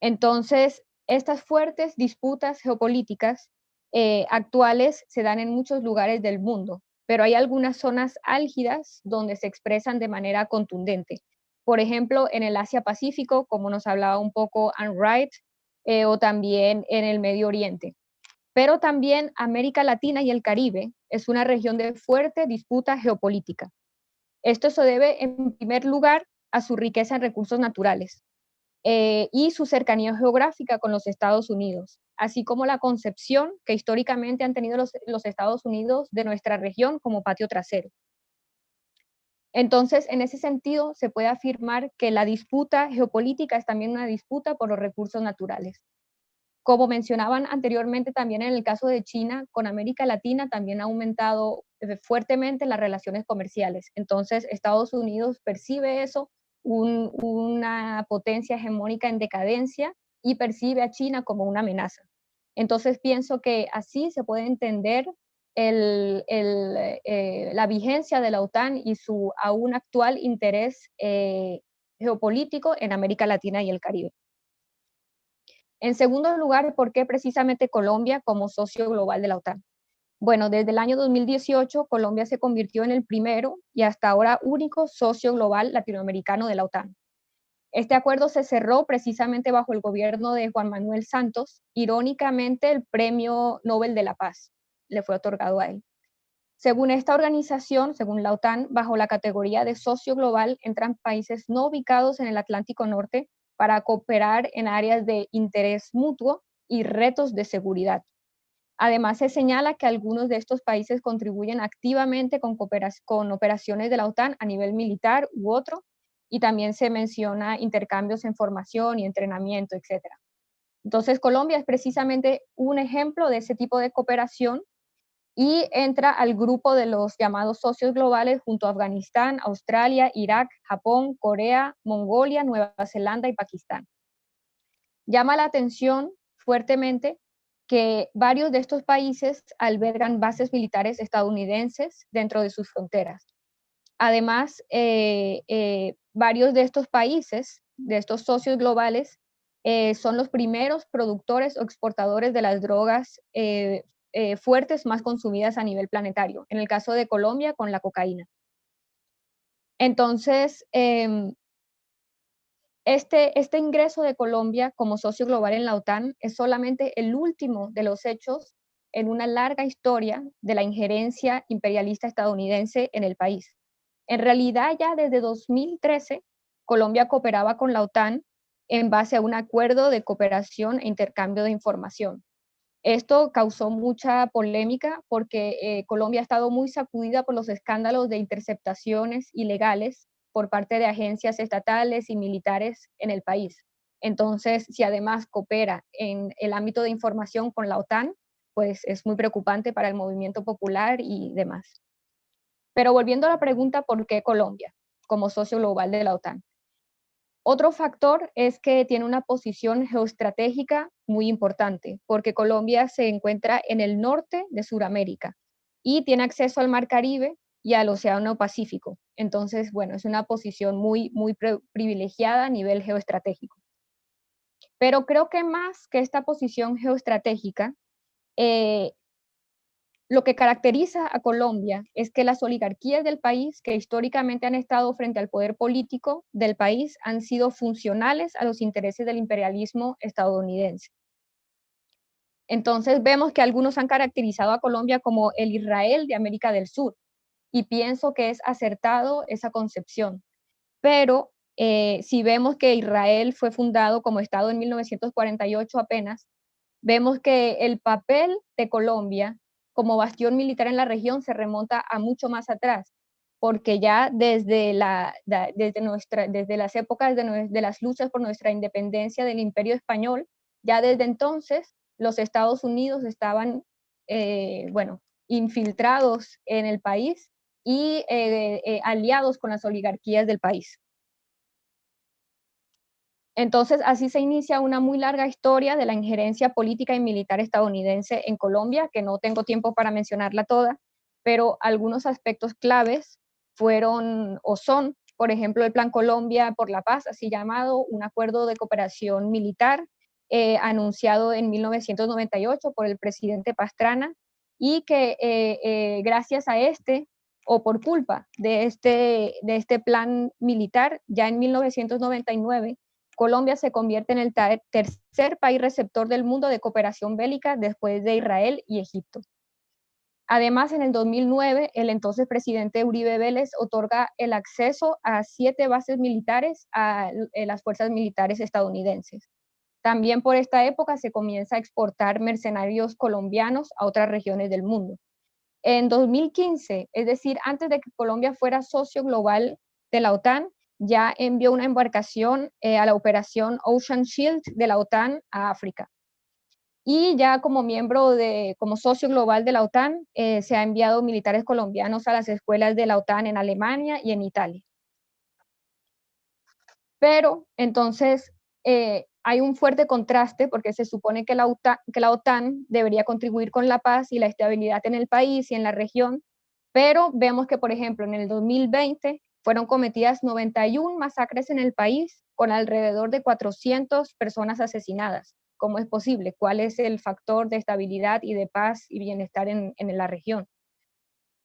Entonces, estas fuertes disputas geopolíticas actuales se dan en muchos lugares del mundo, pero hay algunas zonas álgidas donde se expresan de manera contundente. Por ejemplo, en el Asia-Pacífico, como nos hablaba un poco Anne Wright, o también en el Medio Oriente. Pero también América Latina y el Caribe es una región de fuerte disputa geopolítica. Esto se debe, en primer lugar, a su riqueza en recursos naturales y su cercanía geográfica con los Estados Unidos, así como la concepción que históricamente han tenido los Estados Unidos de nuestra región como patio trasero. Entonces, en ese sentido, se puede afirmar que la disputa geopolítica es también una disputa por los recursos naturales. Como mencionaban anteriormente, también en el caso de China, con América Latina también ha aumentado fuertemente las relaciones comerciales. Entonces, Estados Unidos percibe eso, una potencia hegemónica en decadencia, y percibe a China como una amenaza. Entonces, pienso que así se puede entender la vigencia de la OTAN y su aún actual interés geopolítico en América Latina y el Caribe. En segundo lugar, ¿por qué precisamente Colombia como socio global de la OTAN? Bueno, desde el año 2018, Colombia se convirtió en el primero y hasta ahora único socio global latinoamericano de la OTAN. Este acuerdo se cerró precisamente bajo el gobierno de Juan Manuel Santos. Irónicamente, el Premio Nobel de la Paz le fue otorgado a él. Según esta organización, según la OTAN, bajo la categoría de socio global entran países no ubicados en el Atlántico Norte para cooperar en áreas de interés mutuo y retos de seguridad. Además, se señala que algunos de estos países contribuyen activamente con operaciones de la OTAN a nivel militar u otro, y también se menciona intercambios en formación y entrenamiento, etc. Entonces, Colombia es precisamente un ejemplo de ese tipo de cooperación y entra al grupo de los llamados socios globales junto a Afganistán, Australia, Irak, Japón, Corea, Mongolia, Nueva Zelanda y Pakistán. Llama la atención fuertemente que varios de estos países albergan bases militares estadounidenses dentro de sus fronteras. Además, varios de estos países, de estos socios globales, son los primeros productores o exportadores de las drogas fuertes más consumidas a nivel planetario. En el caso de Colombia, con la cocaína. Entonces, este ingreso de Colombia como socio global en la OTAN es solamente el último de los hechos en una larga historia de la injerencia imperialista estadounidense en el país. En realidad, ya desde 2013, Colombia cooperaba con la OTAN en base a un acuerdo de cooperación e intercambio de información. Esto causó mucha polémica porque Colombia ha estado muy sacudida por los escándalos de interceptaciones ilegales por parte de agencias estatales y militares en el país. Entonces, si además coopera en el ámbito de información con la OTAN, pues es muy preocupante para el movimiento popular y demás. Pero volviendo a la pregunta, ¿por qué Colombia como socio global de la OTAN? Otro factor es que tiene una posición geoestratégica muy importante, porque Colombia se encuentra en el norte de Sudamérica y tiene acceso al Mar Caribe y al Océano Pacífico. Entonces, bueno, es una posición muy privilegiada a nivel geoestratégico. Pero creo que más que esta posición geoestratégica, lo que caracteriza a Colombia es que las oligarquías del país, que históricamente han estado frente al poder político del país, han sido funcionales a los intereses del imperialismo estadounidense. Entonces vemos que algunos han caracterizado a Colombia como el Israel de América del Sur, y pienso que es acertado esa concepción. Pero si vemos que Israel fue fundado como Estado en 1948 apenas, vemos que el papel de Colombia como bastión militar en la región se remonta a mucho más atrás, porque ya desde las épocas de las luchas por nuestra independencia del Imperio Español, ya desde entonces los Estados Unidos estaban, infiltrados en el país y aliados con las oligarquías del país. Entonces, así se inicia una muy larga historia de la injerencia política y militar estadounidense en Colombia, que no tengo tiempo para mencionarla toda, pero algunos aspectos claves fueron o son, por ejemplo, el Plan Colombia por la Paz, así llamado, un acuerdo de cooperación militar anunciado en 1998 por el presidente Pastrana, y que gracias a o por culpa de este plan militar, ya en 1999, Colombia se convierte en el tercer país receptor del mundo de cooperación bélica después de Israel y Egipto. Además, en el 2009, el entonces presidente Uribe Vélez otorga el acceso a 7 bases militares a las fuerzas militares estadounidenses. También por esta época se comienza a exportar mercenarios colombianos a otras regiones del mundo. En 2015, es decir, antes de que Colombia fuera socio global de la OTAN, ya envió una embarcación a la operación Ocean Shield de la OTAN a África. Y ya como como socio global de la OTAN, se ha enviado militares colombianos a las escuelas de la OTAN en Alemania y en Italia. Pero entonces hay un fuerte contraste porque se supone que la OTAN debería contribuir con la paz y la estabilidad en el país y en la región, pero vemos que, por ejemplo, en el 2020 fueron cometidas 91 masacres en el país con alrededor de 400 personas asesinadas. ¿Cómo es posible? ¿Cuál es el factor de estabilidad y de paz y bienestar en la región?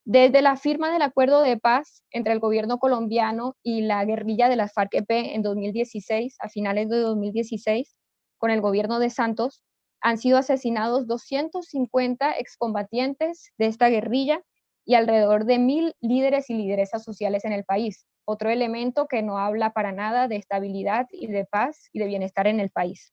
Desde la firma del acuerdo de paz entre el gobierno colombiano y la guerrilla de las FARC-EP en 2016, a finales de 2016, con el gobierno de Santos, han sido asesinados 250 excombatientes de esta guerrilla y alrededor de 1.000 líderes y lideresas sociales en el país. Otro elemento que no habla para nada de estabilidad y de paz y de bienestar en el país.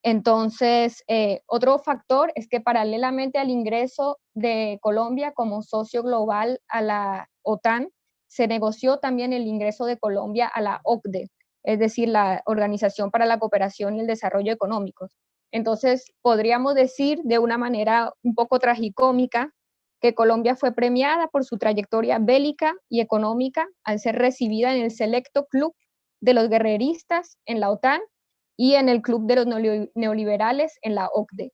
Entonces, otro factor es que paralelamente al ingreso de Colombia como socio global a la OTAN, se negoció también el ingreso de Colombia a la OCDE, es decir, la Organización para la Cooperación y el Desarrollo Económicos. Entonces, podríamos decir de una manera un poco tragicómica que Colombia fue premiada por su trayectoria bélica y económica al ser recibida en el selecto club de los guerreristas en la OTAN y en el club de los neoliberales en la OCDE.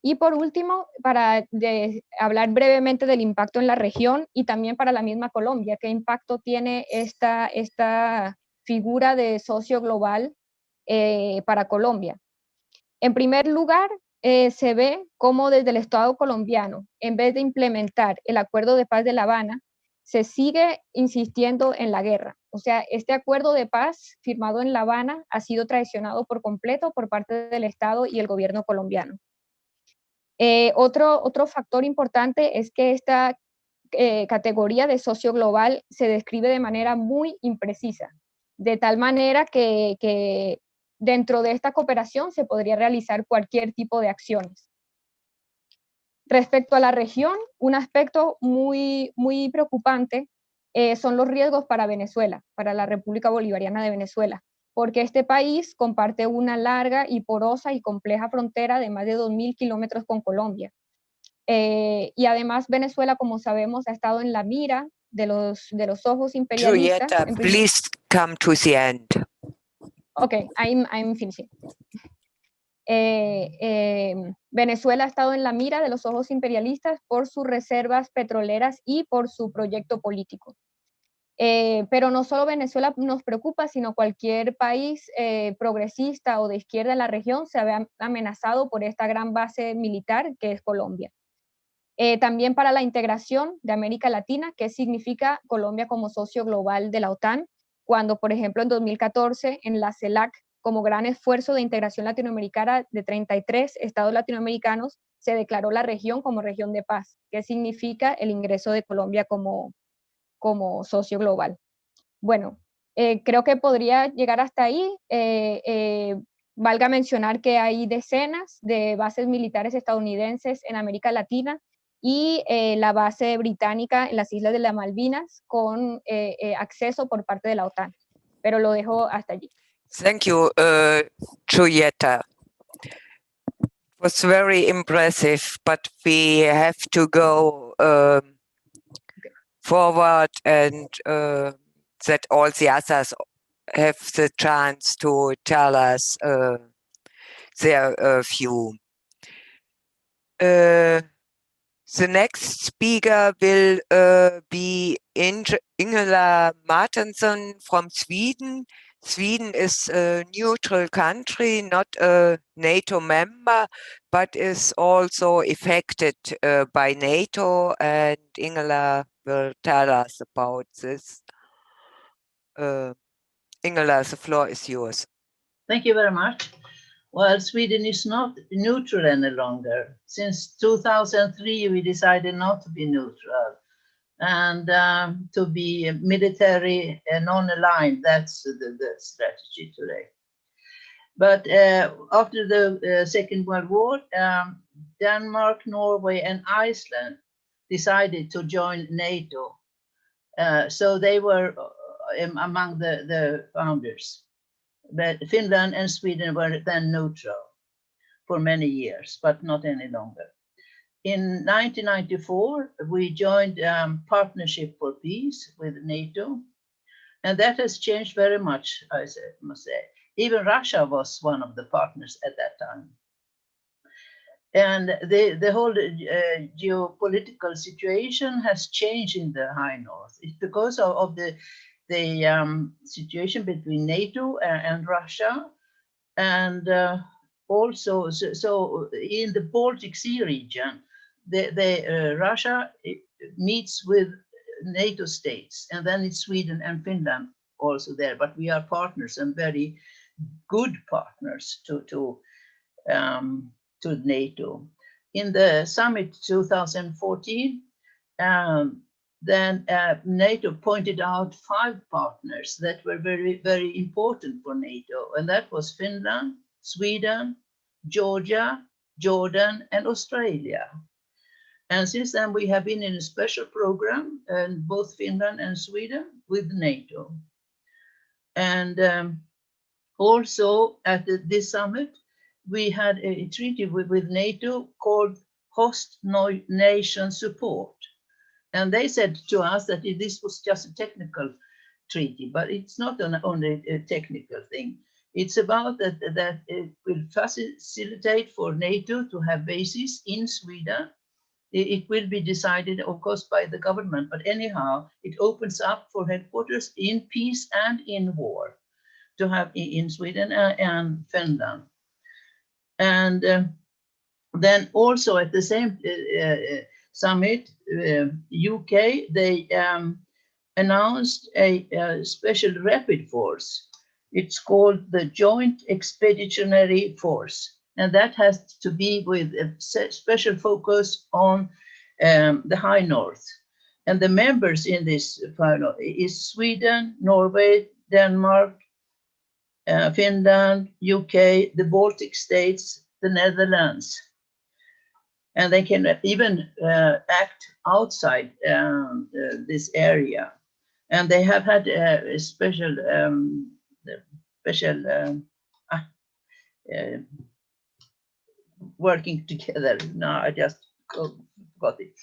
Y por último, para hablar brevemente del impacto en la región y también para la misma Colombia, ¿qué impacto tiene esta figura de socio global para Colombia? En primer lugar, se ve cómo desde el Estado colombiano, en vez de implementar el Acuerdo de Paz de La Habana, se sigue insistiendo en la guerra. O sea, este acuerdo de paz firmado en La Habana ha sido traicionado por completo por parte del Estado y el gobierno colombiano. Otro factor importante es que esta categoría de socio global se describe de manera muy imprecisa, de tal manera que dentro de esta cooperación se podría realizar cualquier tipo de acciones. Respecto a la región, un aspecto muy preocupante son los riesgos para Venezuela, para la República Bolivariana de Venezuela, porque este país comparte una larga y porosa y compleja frontera de más de 2.000 kilómetros con Colombia. Y además Venezuela, como sabemos, ha estado en la mira de los ojos imperialistas. Julieta, please come to the end. Okay, I'm finishing. Venezuela ha estado en la mira de los ojos imperialistas por sus reservas petroleras y por su proyecto político. Pero no solo Venezuela nos preocupa, sino cualquier país progresista o de izquierda en la región se ve amenazado por esta gran base militar que es Colombia. También para la integración de América Latina, ¿qué significa Colombia como socio global de la OTAN? Cuando, por ejemplo, en 2014, en la CELAC, como gran esfuerzo de integración latinoamericana de 33 estados latinoamericanos, se declaró la región como región de paz. ¿Qué significa el ingreso de Colombia como socio global? Bueno, creo que podría llegar hasta ahí. Valga mencionar que hay decenas de bases militares estadounidenses en América Latina y la base británica en las Islas de las Malvinas con acceso por parte de la OTAN. Pero lo dejo hasta allí. Thank you, Julieta. It was very impressive, but we have to go forward and that all the others have the chance to tell us their view. The next speaker will be Ingela Martinsson from Sweden. Sweden is a neutral country, not a NATO member, but is also affected by NATO, and Ingela will tell us about this. Ingela, the floor is yours. Thank you very much. Well, Sweden is not neutral any longer. Since 2003, we decided not to be neutral and to be military and non-aligned. That's the strategy today. But after the Second World War, Denmark, Norway, and Iceland decided to join NATO. So they were among the founders. But Finland and Sweden were then neutral for many years, but not any longer. In 1994, we joined Partnership for Peace with NATO, and that has changed very much, I must say. Even Russia was one of the partners at that time. And the whole geopolitical situation has changed in the High North. It's because of the situation between NATO and Russia, and also so in the Baltic Sea region, Russia meets with NATO states, and then it's Sweden and Finland also there. But we are partners and very good partners to NATO. In the summit 2014. Then NATO pointed out 5 partners that were very, very important for NATO, and that was Finland, Sweden, Georgia, Jordan, and Australia. And since then, we have been in a special program in both Finland and Sweden with NATO. And also at this summit, we had a treaty with NATO called Host Nation Support. And they said to us that this was just a technical treaty, but it's not only a technical thing. It's about that it will facilitate for NATO to have bases in Sweden. It will be decided, of course, by the government, but anyhow, it opens up for headquarters in peace and in war to have in Sweden and Finland. And then also at the same summit, UK, they announced a special rapid force. It's called the Joint Expeditionary Force, and that has to be with a special focus on the High North. And the members in this is Sweden, Norway, Denmark, Finland, UK, the Baltic states, the Netherlands. And they can even act outside this area. And they have had a special working together. No, I just got it.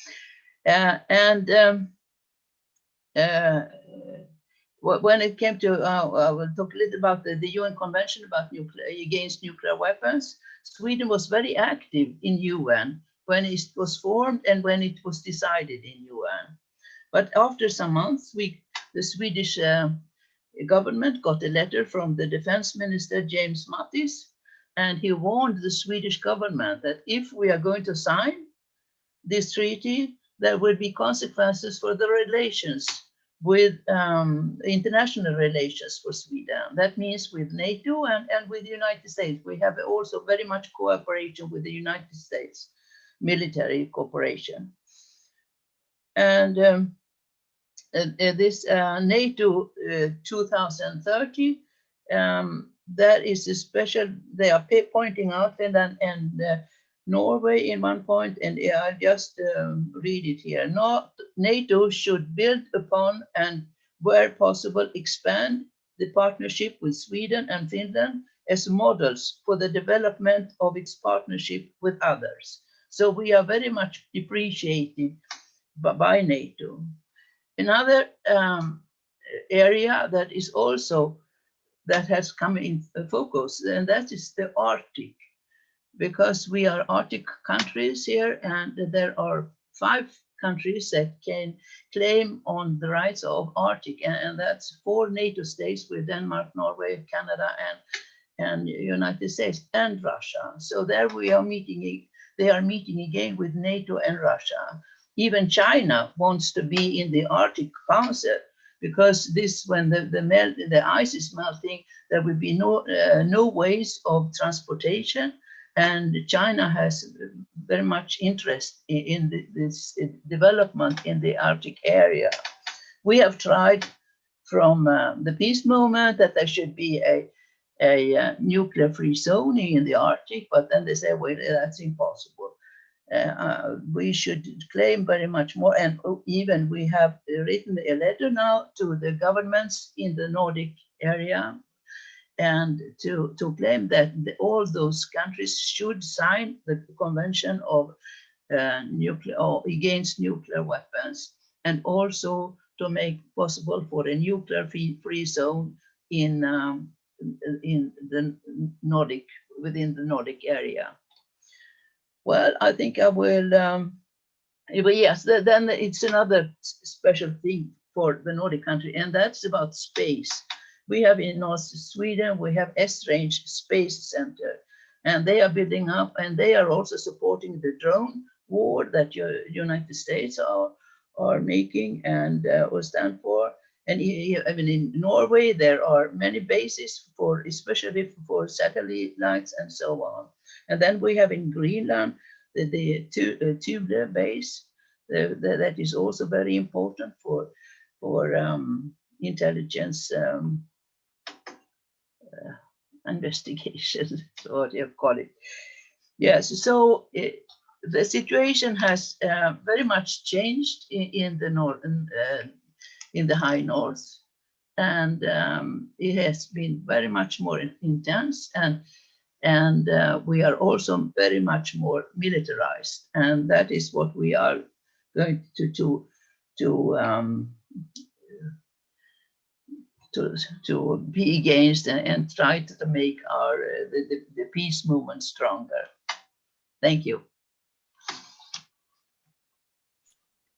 When it came to, I will talk a little about the UN Convention about against nuclear weapons. Sweden was very active in UN when it was formed and when it was decided in UN. But after some months, the Swedish government got a letter from the defense minister, James Mattis, and he warned the Swedish government that if we are going to sign this treaty, there will be consequences for the relations with international relations for Sweden. That means with NATO and with the United States. We have also very much cooperation with the United States, military cooperation. And this NATO 2030, that is a special, they are pointing out Finland and Norway in one point, and I just read it here. NATO should build upon and, where possible, expand the partnership with Sweden and Finland as models for the development of its partnership with others. So we are very much appreciated by NATO. Another area that is also, that has come in focus, and that is the Arctic. Because we are Arctic countries here, and there are 5 countries that can claim on the rights of Arctic, and that's 4 NATO states with Denmark, Norway, Canada, and United States and Russia. So there we are meeting. They are meeting again with NATO and Russia. Even China wants to be in the Arctic Council, because this, when the ice is melting, there will be no ways of transportation, and China has very much interest in this development in the Arctic area. We have tried from the peace movement that there should be a nuclear-free zone in the Arctic, but then they say, well, that's impossible. We should claim very much more, and even we have written a letter now to the governments in the Nordic area, and to claim that all those countries should sign the Convention of nuclear or against nuclear weapons, and also to make possible for a nuclear-free zone in the Nordic, within the Nordic area. Well, I think I will, but yes, then it's another special thing for the Nordic country, and that's about space. We have in North Sweden, we have Esrange Space Center, and they are building up, and they are also supporting the drone war that United States are making and will stand for. And even in Norway, there are many bases for, especially for satellites and so on. And then we have in Greenland the Thule base that is also very important for intelligence investigation, or what you call it. Yes, so the situation has very much changed in the north, in the high north, and it has been very much more intense, and we are also very much more militarized, and that is what we are going to be against, and try to make our the peace movement stronger. Thank you.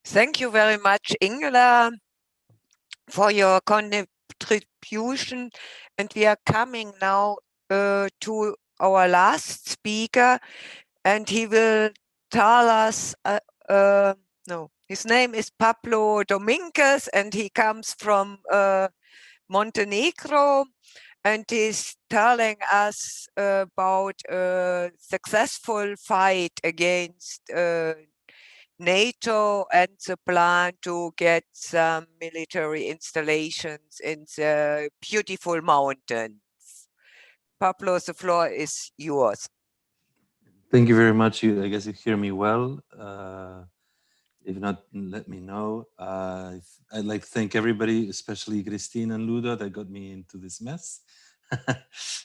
Thank you very much, Ingela, for your contribution. And we are coming now to our last speaker, and he will tell us, no, his name is Pablo Dominguez, and he comes from Montenegro, and he's telling us about a successful fight against NATO and the plan to get some military installations in the beautiful mountains. Pablo, the floor is yours. Thank you very much. I guess you hear me well. If not, let me know. I'd like to thank everybody, especially Christine and Ludo, that got me into this mess,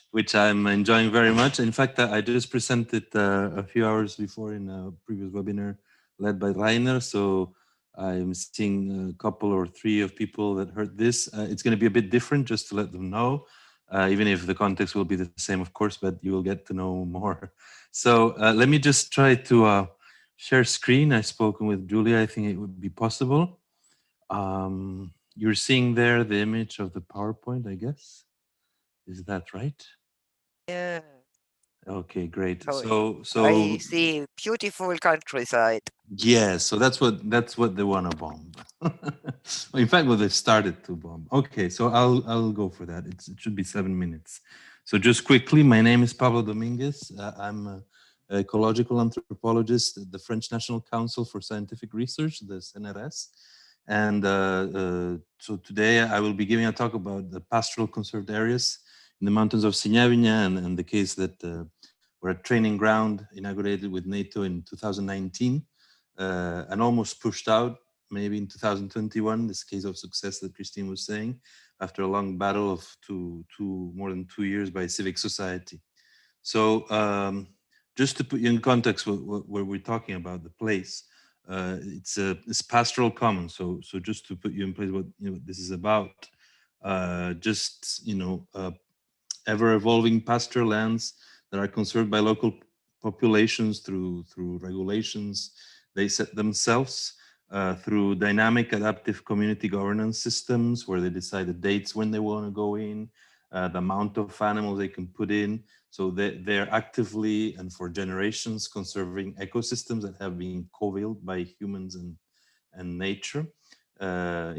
which I'm enjoying very much. In fact, I just presented a few hours before in a previous webinar led by Rainer. So I'm seeing a couple or 3 of people that heard this. It's going to be a bit different, just to let them know, even if the context will be the same, of course, but you will get to know more. So let me just try to share screen. I've spoken with Julia. I think it would be possible. You're seeing there the image of the PowerPoint, I guess. Is that right? Yeah. Okay, great. Oh, So I see beautiful countryside. yeah, so that's what they want to bomb. In fact, what they started to bomb. Okay, so I'll go for that. It should be 7 minutes. So just quickly, my name is Pablo Dominguez. I'm an ecological anthropologist at the French National Council for Scientific Research, the CNRS. And so today I will be giving a talk about the pastoral conserved areas in the mountains of Signaviña, and the case that we're a training ground inaugurated with NATO in 2019 and almost pushed out maybe in 2021, this case of success that Christine was saying, after a long battle of more than 2 years by civic society. So just to put you in context where we're talking about the place, it's pastoral commons. So just to put you in place what this is about, ever evolving pasture lands that are conserved by local populations through regulations they set themselves through dynamic adaptive community governance systems where they decide the dates when they want to go in, the amount of animals they can put in. So they're actively and for generations conserving ecosystems that have been covealed by humans and nature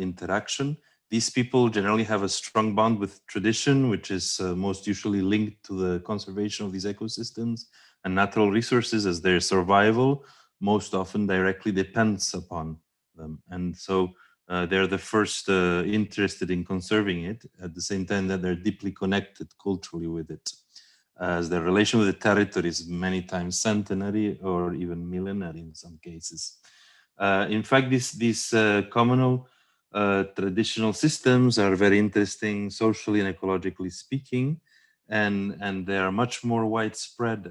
interaction. These people generally have a strong bond with tradition, which is most usually linked to the conservation of these ecosystems, and natural resources, as their survival most often directly depends upon them. And so they're the first interested in conserving it, at the same time that they're deeply connected culturally with it, as their relation with the territory is many times centenary or even millenary in some cases. In fact, these communal traditional systems are very interesting socially and ecologically speaking, and they are much more widespread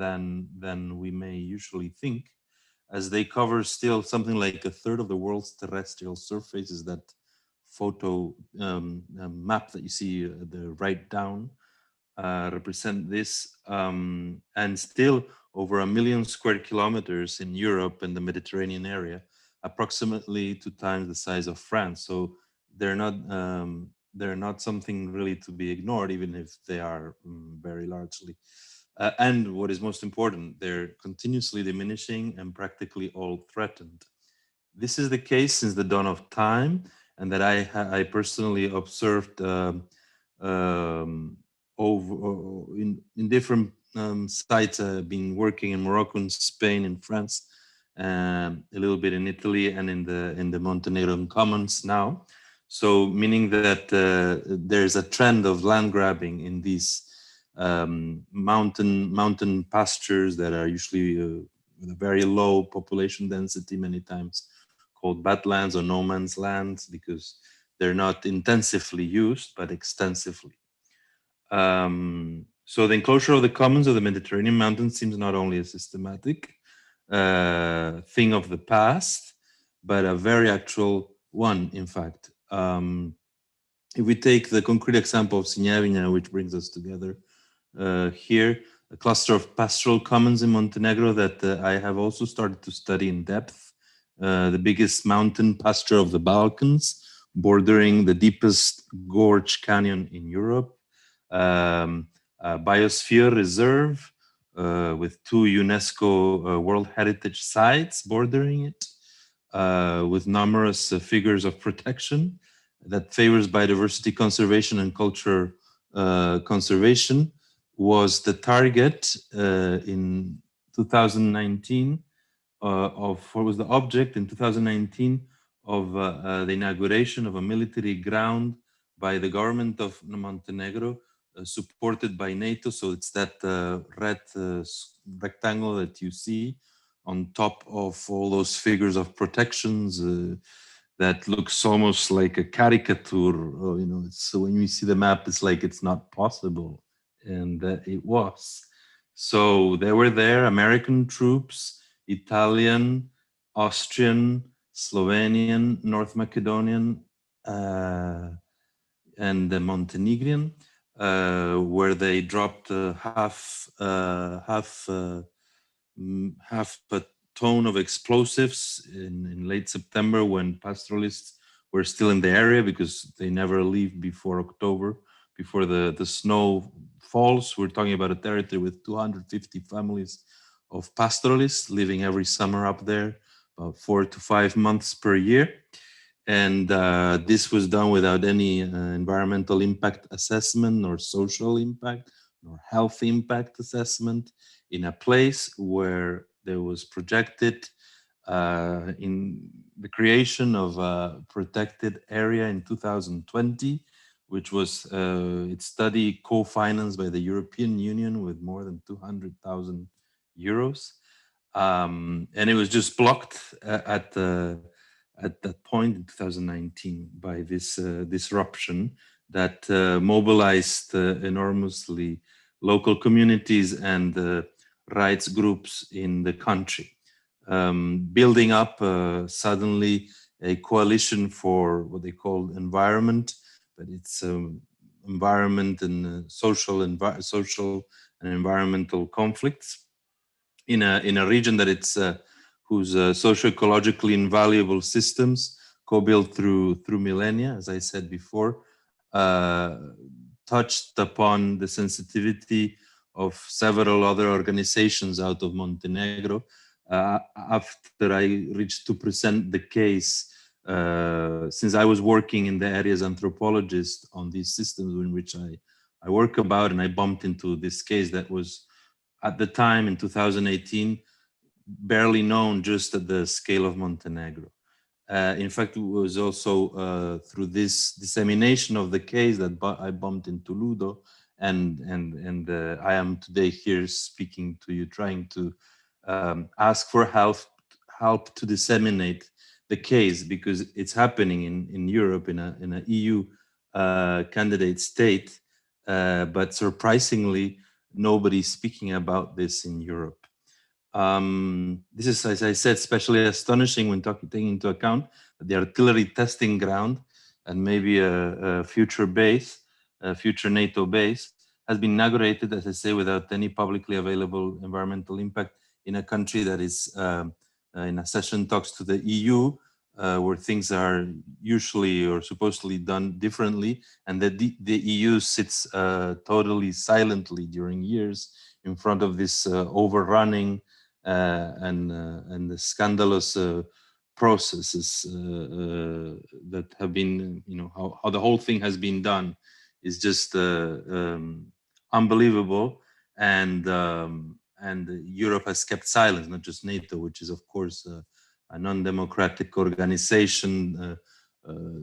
than we may usually think, as they cover still something like a third of the world's terrestrial surface. Is that photo map that you see the right down represent this, and still over 1 million square kilometers in Europe and the Mediterranean area, approximately 2 times the size of France. So they're not something really to be ignored, even if they are very largely. And what is most important, they're continuously diminishing and practically all threatened. This is the case since the dawn of time, and that I personally observed in different sites. I've been working in Morocco, in Spain, in France, a little bit in Italy, and in the Montenegrin commons now. So meaning that there's a trend of land grabbing in these mountain pastures that are usually with a very low population density, many times called badlands or no man's lands, because they're not intensively used but extensively. So the enclosure of the commons of the Mediterranean mountains seems not only a systematic thing of the past, but a very actual one, in fact. If we take the concrete example of Signavina, which brings us together here, a cluster of pastoral commons in Montenegro that I have also started to study in depth, the biggest mountain pasture of the Balkans, bordering the deepest gorge canyon in Europe, a biosphere reserve with 2 UNESCO World Heritage sites bordering it, with numerous figures of protection that favors biodiversity conservation and culture conservation, was the target in 2019 of what was the object in 2019 of the inauguration of a military ground by the government of Montenegro, supported by NATO. So it's that red rectangle that you see on top of all those figures of protections that looks almost like a caricature. You know, so when you see the map, it's like it's not possible, and it was. So they were there, American troops, Italian, Austrian, Slovenian, North Macedonian, and the Montenegrin, where they dropped half a ton of explosives in late September, when pastoralists were still in the area, because they never leave before October, before the snow falls. We're talking about a territory with 250 families of pastoralists living every summer up there, about 4 to 5 months per year. And this was done without any environmental impact assessment, nor social impact, nor health impact assessment, in a place where there was projected in the creation of a protected area in 2020, which was its study co-financed by the European Union with more than 200,000 euros. And it was just blocked at that point in 2019 by this disruption that mobilized enormously local communities and rights groups in the country, building up suddenly a coalition for what they call environment, but it's environment and social and environmental conflicts in a region that it's whose socio-ecologically invaluable systems co-built through millennia, as I said before, touched upon the sensitivity of several other organizations out of Montenegro. After I reached to present the case, since I was working in the area as anthropologist on these systems in which I work about, and I bumped into this case that was at the time in 2018 barely known just at the scale of Montenegro. In fact, it was also through this dissemination of the case that I bumped into Ludo, and I am today here speaking to you, trying to ask for help to disseminate the case, because it's happening in Europe, in an EU candidate state, but surprisingly, nobody's speaking about this in Europe. This is, as I said, especially astonishing when taking into account that the artillery testing ground and maybe a future base, a future NATO base, has been inaugurated, as I say, without any publicly available environmental impact in a country that is in accession talks to the EU, where things are usually or supposedly done differently, and that the EU sits totally silently during years in front of this overrunning and the scandalous processes that have been, how the whole thing has been done is just unbelievable. And Europe has kept silence, not just NATO, which is of course a non-democratic organization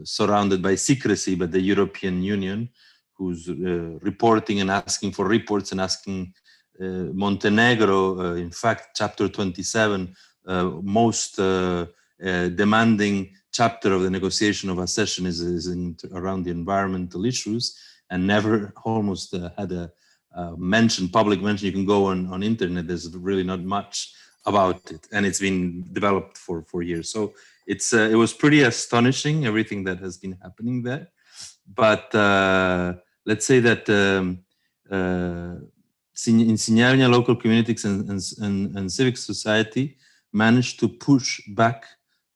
surrounded by secrecy, but the European Union, who's reporting and asking for reports and asking Montenegro, in fact, chapter 27, most demanding chapter of the negotiation of accession is around the environmental issues, and never almost had a public mention. You can go on internet, there's really not much about it, and it's been developed for years. So it was pretty astonishing, everything that has been happening there. But let's say that in Signavinia, local communities and civic society managed to push back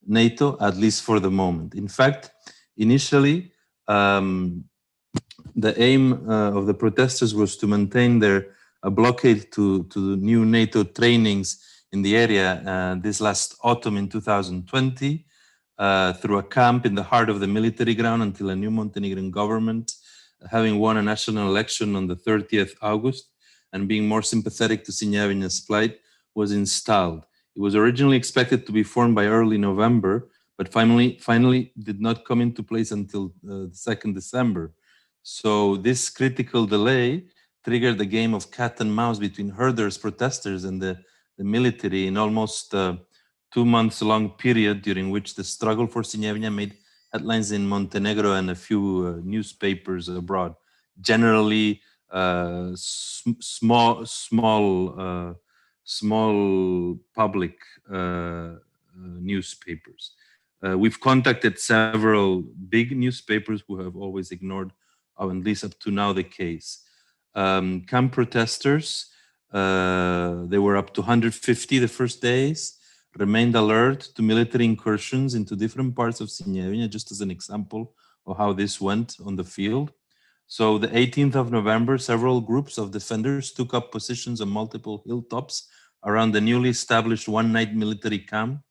NATO, at least for the moment. In fact, initially, the aim of the protesters was to maintain their blockade to new NATO trainings in the area this last autumn in 2020, through a camp in the heart of the military ground until a new Montenegrin government, having won a national election on the 30th August, and being more sympathetic to Signavinia's plight, was installed. It was originally expected to be formed by early November, but finally did not come into place until the 2nd December. So this critical delay triggered a game of cat and mouse between herders, protesters, and the military in almost 2 months long period, during which the struggle for Signavinia made headlines in Montenegro and a few newspapers abroad. Generally, small public newspapers. We've contacted several big newspapers who have always ignored, at least up to now, the case. Camp protesters, they were up to 150 the first days, remained alert to military incursions into different parts of Signavinia, just as an example of how this went on the field. So the 18th of November, several groups of defenders took up positions on multiple hilltops around the newly established one-night military camp,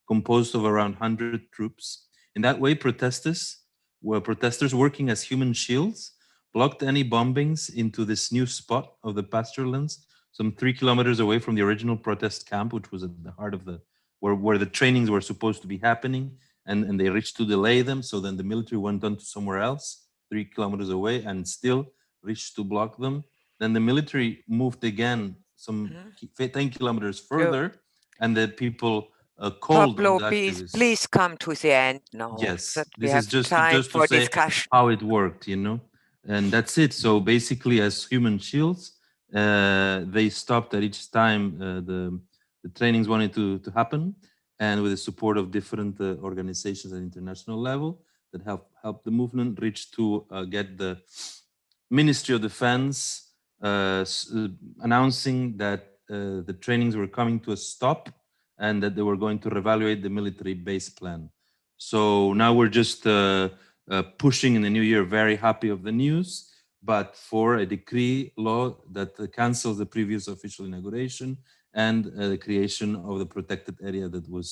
composed of around 100 troops. In that way, protesters working as human shields blocked any bombings into this new spot of the pasturelands, some 3 kilometers away from the original protest camp, which was at the heart of where the trainings were supposed to be happening, and they reached to delay them. So then the military went on to somewhere else, 3 kilometers away, and still reached to block them. Then the military moved again some 10 kilometers further, and the people called Pablo, on the activists. please come to the end now. Yes, That we this have is just time to for say discussion. how it worked, and that's it. So basically, as human shields, they stopped at each time the trainings wanted to happen, and with the support of different organizations at international level that helped the movement reach to get the Ministry of Defense announcing that the trainings were coming to a stop, and that they were going to reevaluate the military base plan. So now we're just pushing in the new year, very happy of the news, but for a decree law that cancels the previous official inauguration and the creation of the protected area that was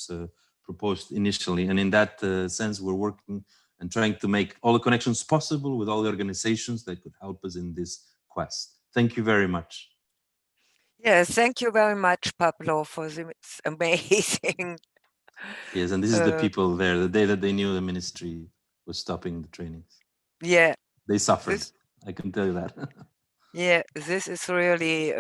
proposed initially. And in that sense, we're working and trying to make all the connections possible with all the organizations that could help us in this quest. Thank you very much. Yes, thank you very much, Pablo, for this amazing. Yes, and this is the people there, the day that they knew the ministry was stopping the trainings. Yeah. They suffered, I can tell you that. Yeah, this is really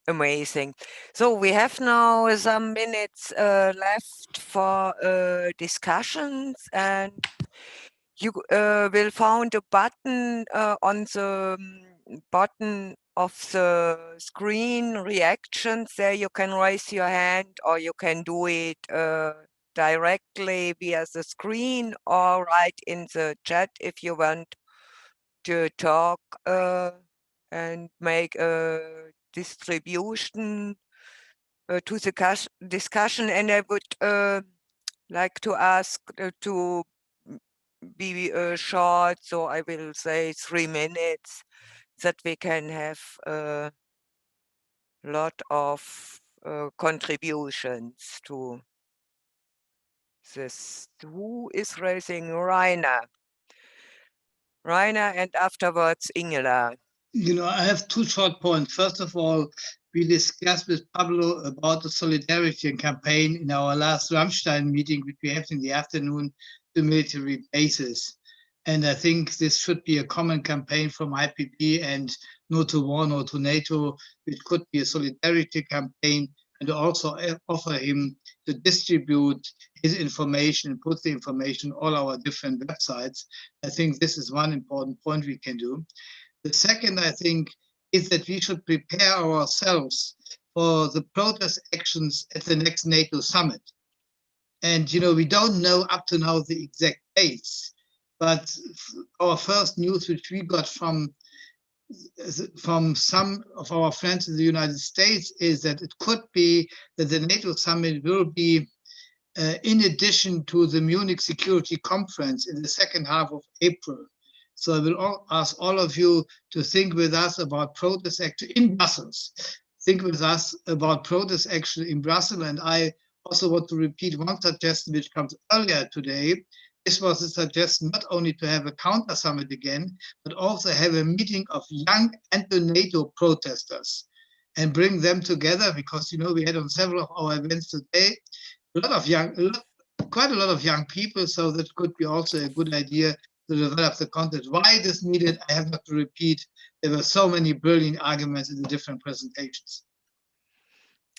amazing. So we have now some minutes left for discussions, and you will find a button on the bottom of the screen, reactions. There you can raise your hand, or you can do it directly via the screen, or write in the chat if you want to talk and make a distribution to the discussion. And I would like to ask to be short, so I will say 3 minutes, that we can have a lot of contributions to this. Who is raising? Rainer, and afterwards Ingela. You know, I have 2 short points. First of all, we discussed with Pablo about the solidarity campaign in our last Rammstein meeting, which we had in the afternoon, the military bases. And I think this should be a common campaign from IPP and Nato I, Nato NATO, which could be a solidarity campaign, and also offer him to distribute his information, put the information on all our different websites. I think this is one important point we can do. The second, I think, is that we should prepare ourselves for the protest actions at the next NATO summit. And, you know, we don't know up to now the exact dates, but our first news, which we got from some of our friends in the United States, is that it could be that the NATO summit will be in addition to the Munich Security Conference in the second half of April. So I will ask all of you to think with us about protest action in Brussels. Think with us about protest action in Brussels. And I also want to repeat one suggestion which comes earlier today. This was a suggestion not only to have a counter summit again, but also have a meeting of young anti-NATO protesters and bring them together, because, you know, we had on several of our events today quite a lot of young people. So that could be also a good idea to develop the content. Why it is needed, I have not to repeat. There were so many brilliant arguments in the different presentations.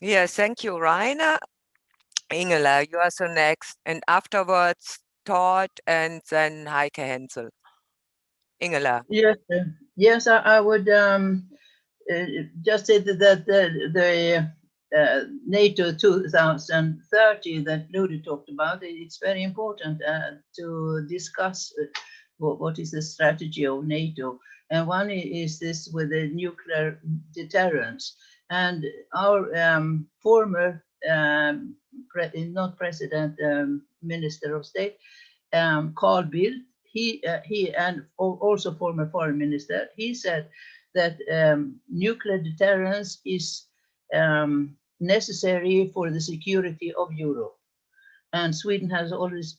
Yes, thank you, Rainer. Ingela, you are so next, and afterwards Todd, and then Heike Hensel. Ingela. Yes, I would just say that the NATO 2030 that Ludi talked about, it's very important to discuss what is the strategy of NATO. And one is this with the nuclear deterrence. And our former, not president, Minister of State, Carl Bildt, he and also former foreign minister, he said that nuclear deterrence is necessary for the security of Europe. And Sweden has always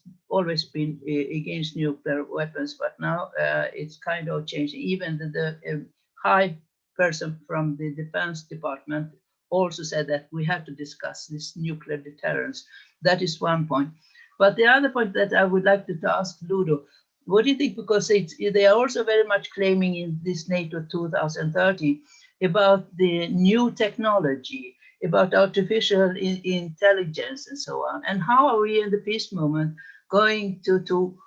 been against nuclear weapons, but now it's kind of changing. Even the high person from the Defense Department also said that we have to discuss this nuclear deterrence. That is one point. But the other point that I would like to ask Ludo, what do you think? Because they are also very much claiming in this NATO 2030 about the new technology, about artificial intelligence and so on. And how are we in the peace movement going to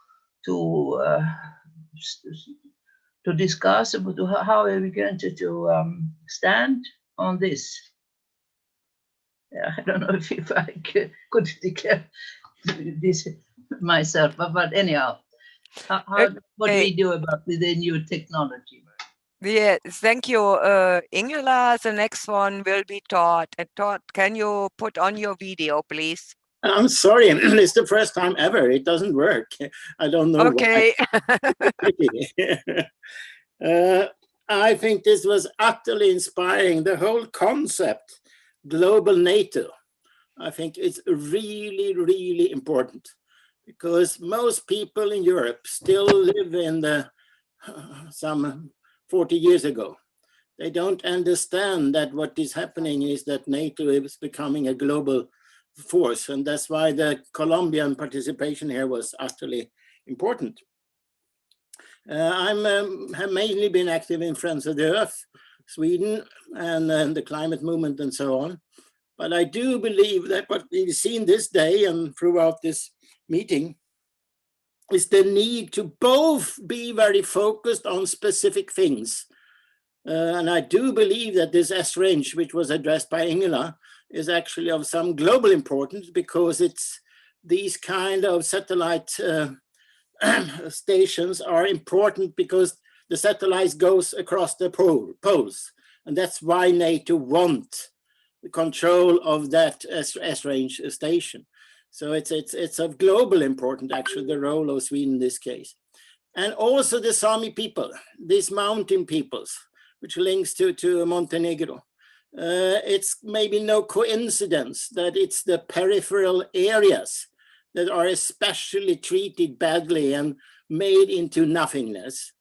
discuss about how are we going to stand on this? I don't know if I could declare this myself, but anyhow, what do we do about the new technology? Yeah, thank you, Ingela. The next one will be Todd. And Todd, can you put on your video, please? I'm sorry, it's the first time ever. It doesn't work. I don't know Okay. why. I think this was utterly inspiring. The whole concept, global NATO, I think it's really, really important because most people in Europe still live in the some 40 years ago. They don't understand that what is happening is that NATO is becoming a global force, and that's why the Colombian participation here was utterly important. I have mainly been active in Friends of the Earth, Sweden, and the climate movement and so on. But I do believe that what we've seen this day and throughout this meeting is the need to both be very focused on specific things. And I do believe that this S-range, which was addressed by Ingela, is actually of some global importance because it's these kind of satellite stations are important because the satellites goes across the poles. And that's why NATO want the control of that S-range station. So it's of global importance, actually, the role of Sweden in this case. And also the Sami people, these mountain peoples, which links to Montenegro. It's maybe no coincidence that it's the peripheral areas that are especially treated badly and made into nothingness.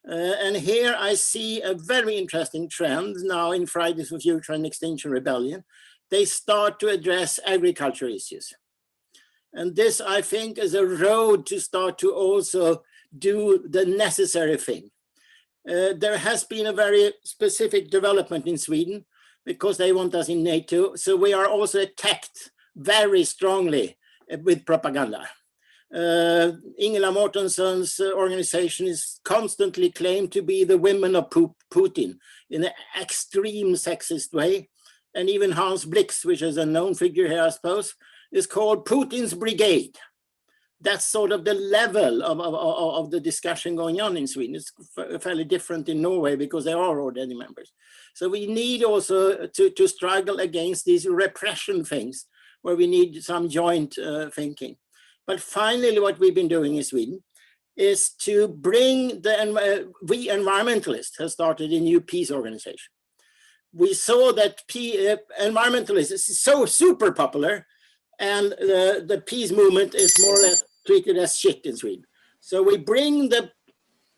And here I see a very interesting trend now in Fridays for Future and Extinction Rebellion. They start to address agriculture issues. And this, I think, is a road to start to also do the necessary thing. There has been a very specific development in Sweden because they want us in NATO. So we are also attacked very strongly with propaganda. Ingela Mortensen's organization is constantly claimed to be the women of Putin in an extreme sexist way. And even Hans Blix, which is a known figure here, I suppose, is called Putin's Brigade. That's sort of the level of the discussion going on in Sweden. It's fairly different in Norway because they are already members. So we need also to struggle against these repression things where we need some joint thinking. But finally, what we've been doing in Sweden is to bring we environmentalists have started a new peace organization. We saw that environmentalists is so super popular and the peace movement is more or less treated as shit in Sweden. So we bring the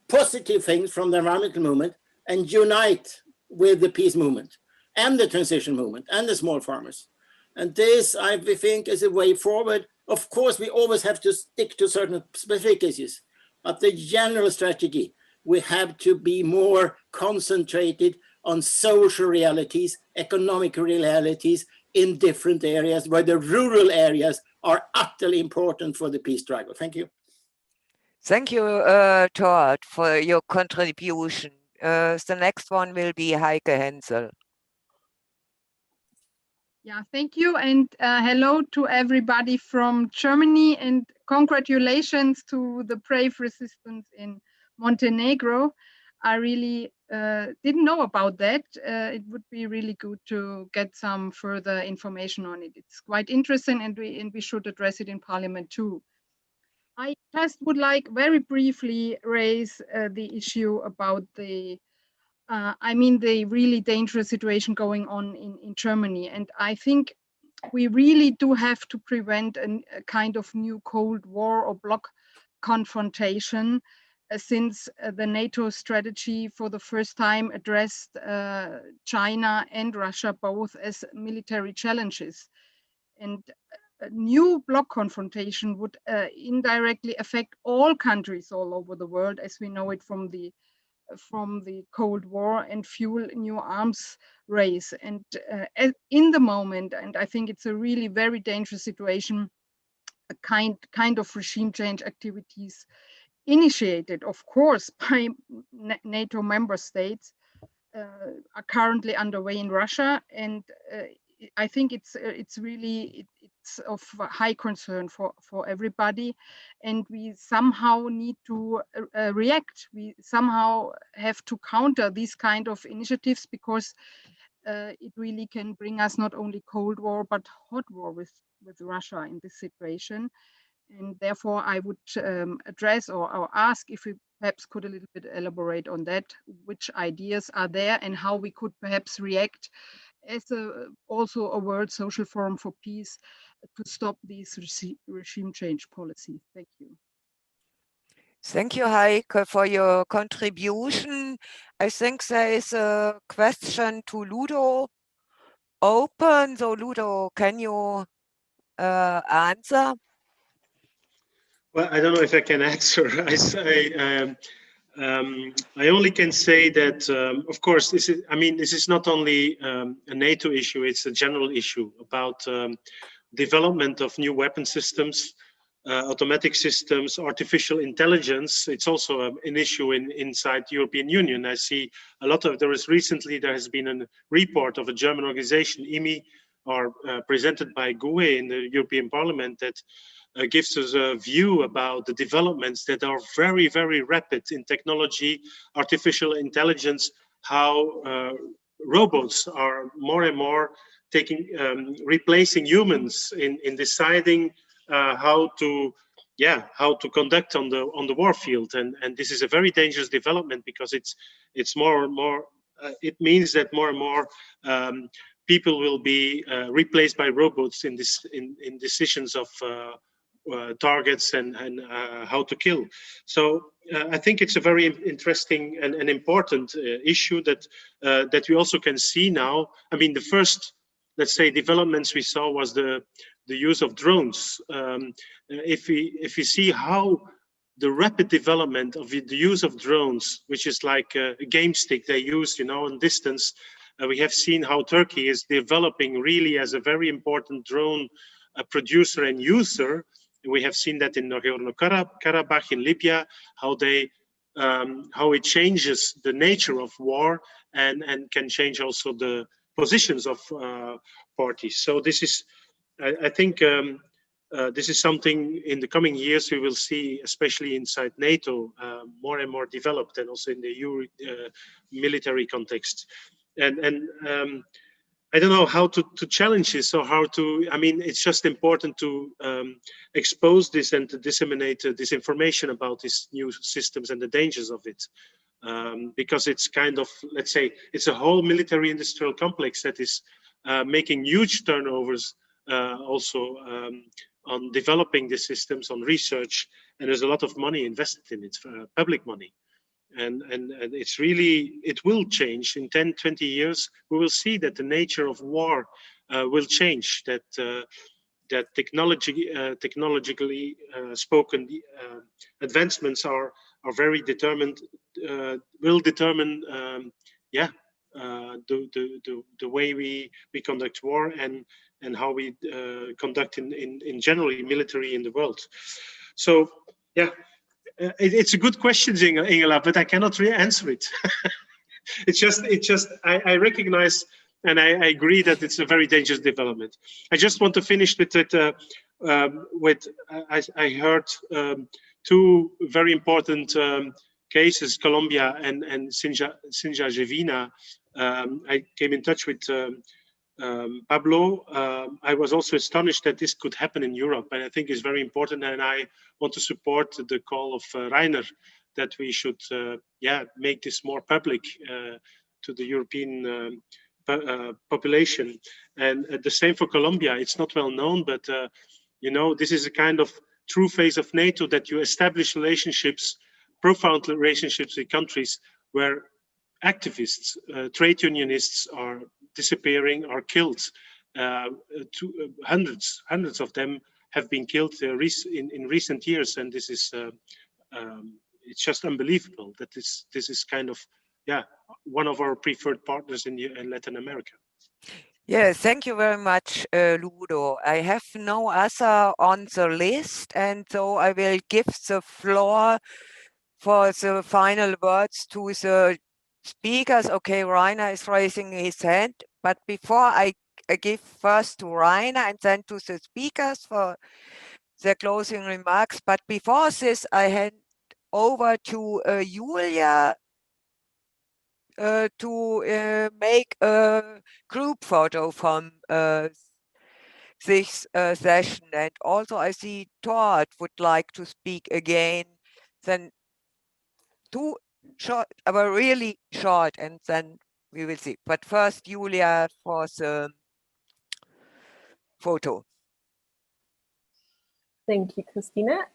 positive things from the environmental movement and unite with the peace movement and the transition movement and the small farmers. And this, I think, is a way forward. Of course, we always have to stick to certain specific issues, but the general strategy, we have to be more concentrated on social realities, economic realities in different areas where the rural areas are utterly important for the peace struggle. Thank you. Thank you, Todd, for your contribution. The next one will be Heike Hensel. Yeah, thank you. And hello to everybody from Germany, and congratulations to the brave resistance in Montenegro. I really didn't know about that. It would be really good to get some further information on it. It's quite interesting, and we should address it in Parliament too. I just would like very briefly raise the issue about the the really dangerous situation going on in Germany. And I think we really do have to prevent a kind of new Cold War or bloc confrontation since the NATO strategy for the first time addressed China and Russia both as military challenges. And a new bloc confrontation would indirectly affect all countries all over the world, as we know it from the Cold War, and fuel new arms race. And in the moment, and I think it's a really very dangerous situation, a kind of regime change activities initiated, of course, by NATO member states are currently underway in Russia. And I think it's really it's of high concern for everybody, and we somehow need to react. We somehow have to counter these kind of initiatives, because it really can bring us not only Cold War but hot war with Russia in this situation. And therefore, I would address or ask if we perhaps could a little bit elaborate on that, which ideas are there and how we could perhaps react as also a World Social Forum for Peace to stop these regime change policies. Thank you. Thank you, Heike, for your contribution. I think there is a question to Ludo open. So Ludo, can you answer? Well, I don't know if I can answer. I only can say that, of course, this is not only a NATO issue, it's a general issue about development of new weapon systems, automatic systems, artificial intelligence. It's also an issue inside the European Union. I see a lot of, there has been a report of a German organization, IMI, presented by GUE in the European Parliament, that gives us a view about the developments that are very, very rapid in technology, artificial intelligence, how robots are more and more replacing humans in deciding how to conduct on the war field, and this is a very dangerous development, because it's more and more it means that more and more people will be replaced by robots in decisions of targets and how to kill. So I think it's a very interesting and important issue that we also can see now. I mean, the first, let's say, developments we saw was the use of drones. If we see how the rapid development of the use of drones, which is like a game stick they use, on distance, we have seen how Turkey is developing really as a very important drone producer and user. We have seen that in Nagorno-Karabakh, in Libya, how it changes the nature of war and can change also the positions of parties. So this is, I think, this is something in the coming years we will see, especially inside NATO, more and more developed, and also in the EU military context. And I don't know how to challenge this, or how to, I mean, it's just important to expose this and to disseminate this information about these new systems and the dangers of it. Because it's kind of, let's say, it's a whole military industrial complex that is making huge turnovers also on developing the systems, on research, and there's a lot of money invested in it, public money. And it's really, it will change in 10, 20 years. We will see that the nature of war will change, that technologically spoken advancements are very determined, will determine the way we conduct war and how we conduct in generally military in the world. So yeah. It's a good question, Ingela, but I cannot really answer it. It's just I recognize and I agree that it's a very dangerous development. I just want to finish with it. I heard two very important cases, Colombia and Sinja-Jevina. I came in touch with Pablo. I was also astonished that this could happen in Europe, and I think it's very important, and I want to support the call of Rainer that we should make this more public to the European population. And the same for Colombia. It's not well known, but this is a kind of true phase of NATO, that you establish relationships, profound relationships with countries where activists, trade unionists are disappearing, are killed. Hundreds of them have been killed in recent years, and this is it's just unbelievable that this is kind of one of our preferred partners in Latin America. Yeah, thank you very much, Ludo. I have no other on the list, and so I will give the floor for the final words to the speakers. Okay, Rainer is raising his hand, but before I I give first to Rainer and then to the speakers for their closing remarks. But before this, I hand over to Julia to make a group photo from this session. And also I see Todd would like to speak again. Then two short, but really short, and then we will see. But first, Julia for the photo. Thank you, Christina.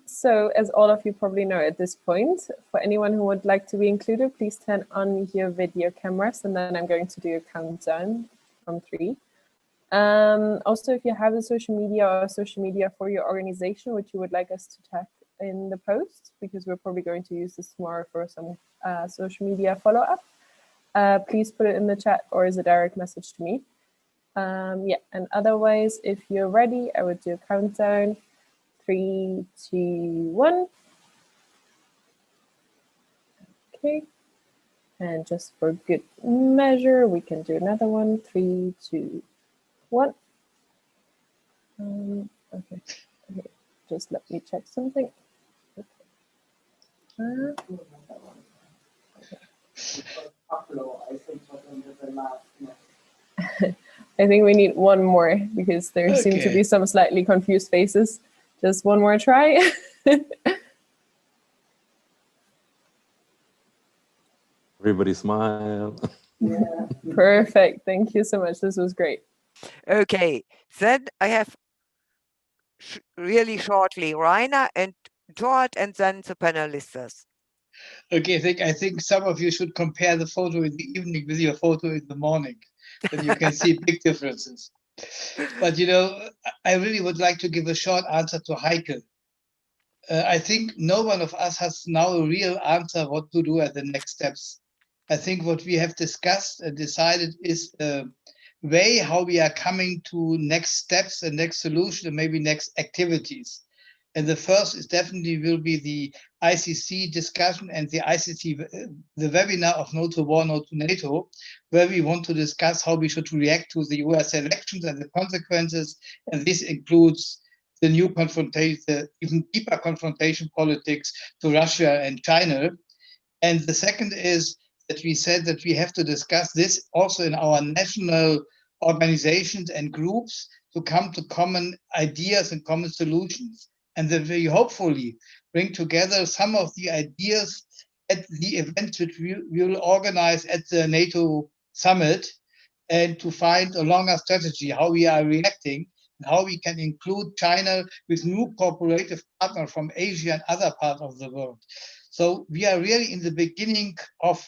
So as all of you probably know at this point, for anyone who would like to be included, please turn on your video cameras, and then I'm going to do a countdown from 3. Also, if you have a social media for your organization, which you would like us to tag in the post, because we're probably going to use this tomorrow for some social media follow-up, please put it in the chat or as a direct message to me. Yeah, and otherwise, if you're ready, I would do a countdown. 3, 2, 1. Okay. And just for good measure, we can do another one. 3, 2, 1. Okay. Just let me check something. Okay. I think we need one more because there seem to be some slightly confused faces. Just one more try. Everybody smile. Yeah. Perfect. Thank you so much. This was great. Okay, then I have really shortly Rainer and George, and then the panelists. Okay, I think some of you should compare the photo in the evening with your photo in the morning, and you can see big differences. But you know, I really would like to give a short answer to Heike. I think no one of us has now a real answer what to do at the next steps. I think what we have discussed and decided is a way how we are coming to next steps and next solution and maybe next activities. And the first is definitely will be the ICC discussion and the the webinar of No to War, No to NATO, where we want to discuss how we should react to the US elections and the consequences. And this includes the new confrontation, the even deeper confrontation politics to Russia and China. And the second is that we said that we have to discuss this also in our national organizations and groups to come to common ideas and common solutions. And that we hopefully bring together some of the ideas at the event which we will organize at the NATO summit, and to find a longer strategy, how we are reacting and how we can include China with new cooperative partners from Asia and other parts of the world. So we are really in the beginning of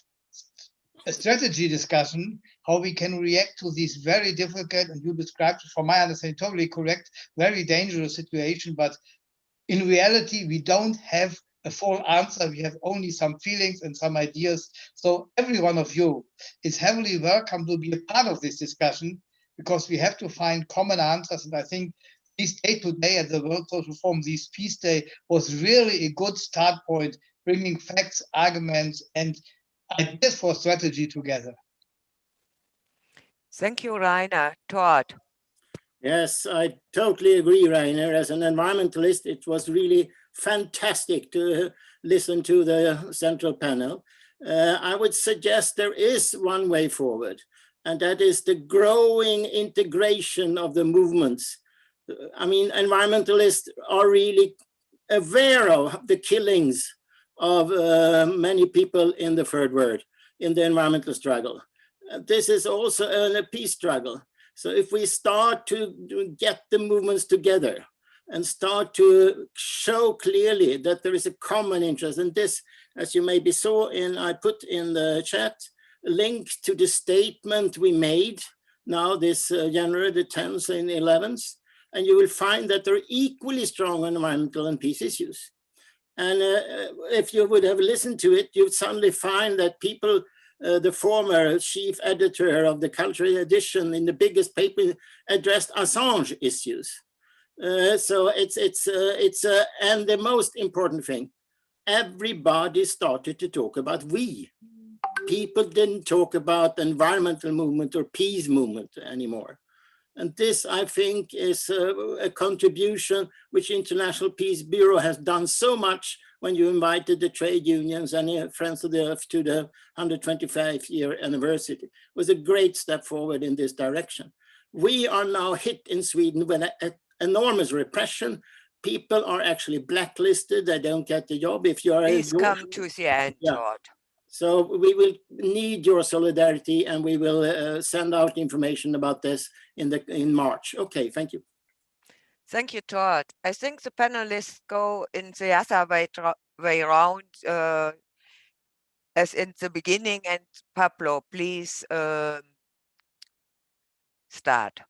a strategy discussion, how we can react to this very difficult, and you described it, from my understanding, totally correct, very dangerous situation. But in reality, we don't have a full answer. We have only some feelings and some ideas. So every one of you is heavily welcome to be a part of this discussion, because we have to find common answers. And I think this day today at the World Social Forum, this Peace Day, was really a good start point, bringing facts, arguments, and ideas for strategy together. Thank you, Rainer. Todd. Yes, I totally agree, Rainer. As an environmentalist, it was really fantastic to listen to the central panel. I would suggest there is one way forward, and that is the growing integration of the movements. I mean, environmentalists are really aware of the killings of many people in the third world, in the environmental struggle. This is also a peace struggle. So if we start to get the movements together and start to show clearly that there is a common interest, and this, as you maybe saw I put in the chat, a link to the statement we made now this January the 10th and 11th, and you will find that they're equally strong on environmental and peace issues. And if you would have listened to it, you'd suddenly find that people, the former chief editor of the Cultural Edition in the biggest paper, addressed Assange issues. So and the most important thing, everybody started to talk about we. people didn't talk about the environmental movement or peace movement anymore. And this, I think, is a contribution which International Peace Bureau has done so much when you invited the trade unions and Friends of the Earth to the 125-year anniversary. It was a great step forward in this direction. We are now hit in Sweden with an enormous repression. People are actually blacklisted. They don't get the job. If you are Please come to the end, Yeah. Todd. So we will need your solidarity, and we will send out information about this in March. Okay, thank you. Thank you, Todd. I think the panelists go in the other way around as in the beginning. And Pablo, please start.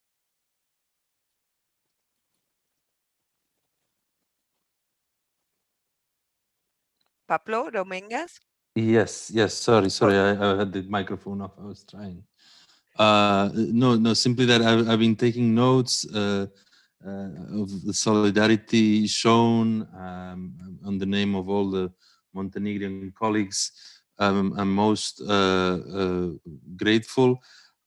Pablo Dominguez? Yes, sorry, I had the microphone off, I was trying. No, simply that I've been taking notes of the solidarity shown on the name of all the Montenegrin colleagues. I'm most grateful.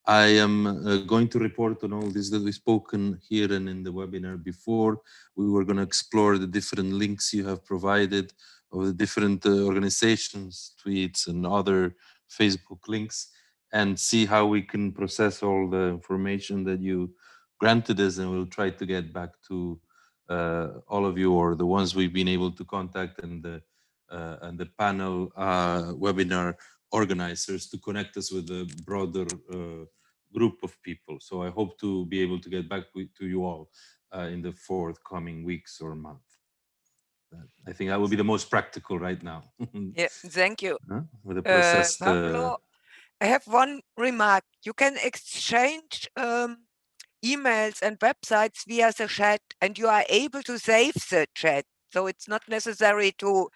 I am going to report on all this that we've spoken here and in the webinar before. We were going to explore the different links you have provided of the different organizations, tweets, and other Facebook links, and see how we can process all the information that you granted us, and we'll try to get back to all of you, or the ones we've been able to contact, and the panel webinar organizers, to connect us with a broader group of people. So I hope to be able to get back to you all in the forthcoming weeks or month. I think that would be the most practical right now. Yeah, thank you. With the processed. Pablo, I have one remark. You can exchange emails and websites via the chat, and you are able to save the chat. So it's not necessary to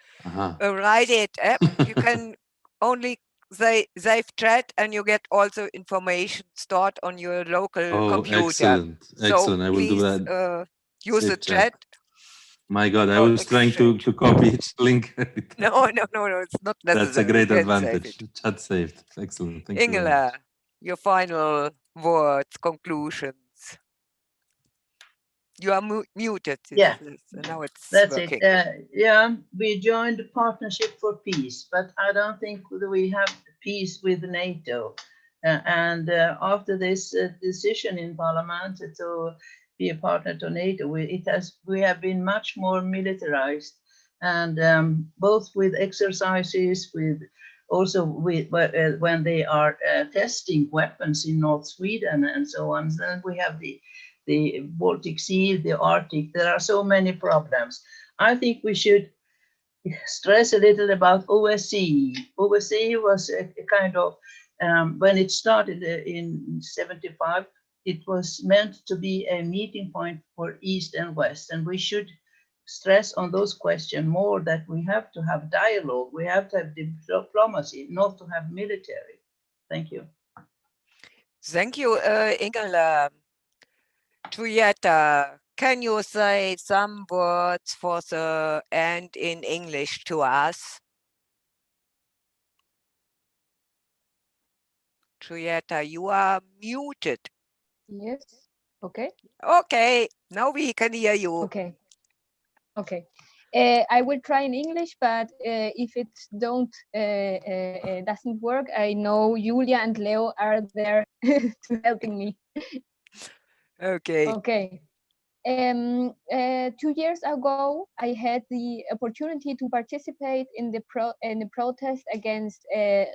write it up. You can only save chat, and you get also information stored on your local computer. Excellent. I will do please, that. use the chat. My God, I was trying to copy each link. No, it's not necessary. That's a great advantage. Chat saved. Excellent. Thank you very Ingela, much. your final words, conclusions. You are muted. Yeah, now it's that's working. it. Yeah, we joined the Partnership for Peace, but I don't think we have peace with NATO. And after this decision in Parliament to be a partner to NATO, we have been much more militarized, and both with exercises, also when they are testing weapons in North Sweden and so on. Then we have the Baltic Sea, the Arctic. There are so many problems. I think we should stress a little about OSCE. OSCE was a kind of, when it started in 75, it was meant to be a meeting point for East and West. And we should stress on those questions more, that we have to have dialogue. We have to have diplomacy, not to have military. Thank you. Thank you, Ingela. Julieta, can you say some words for the end in English to us? Julieta, you are muted. Yes. Okay. Okay, now we can hear you. Okay. I will try in English, but if it doesn't work, I know Julia and Leo are there to helping me. Okay. 2 years ago, I had the opportunity to participate in the protest against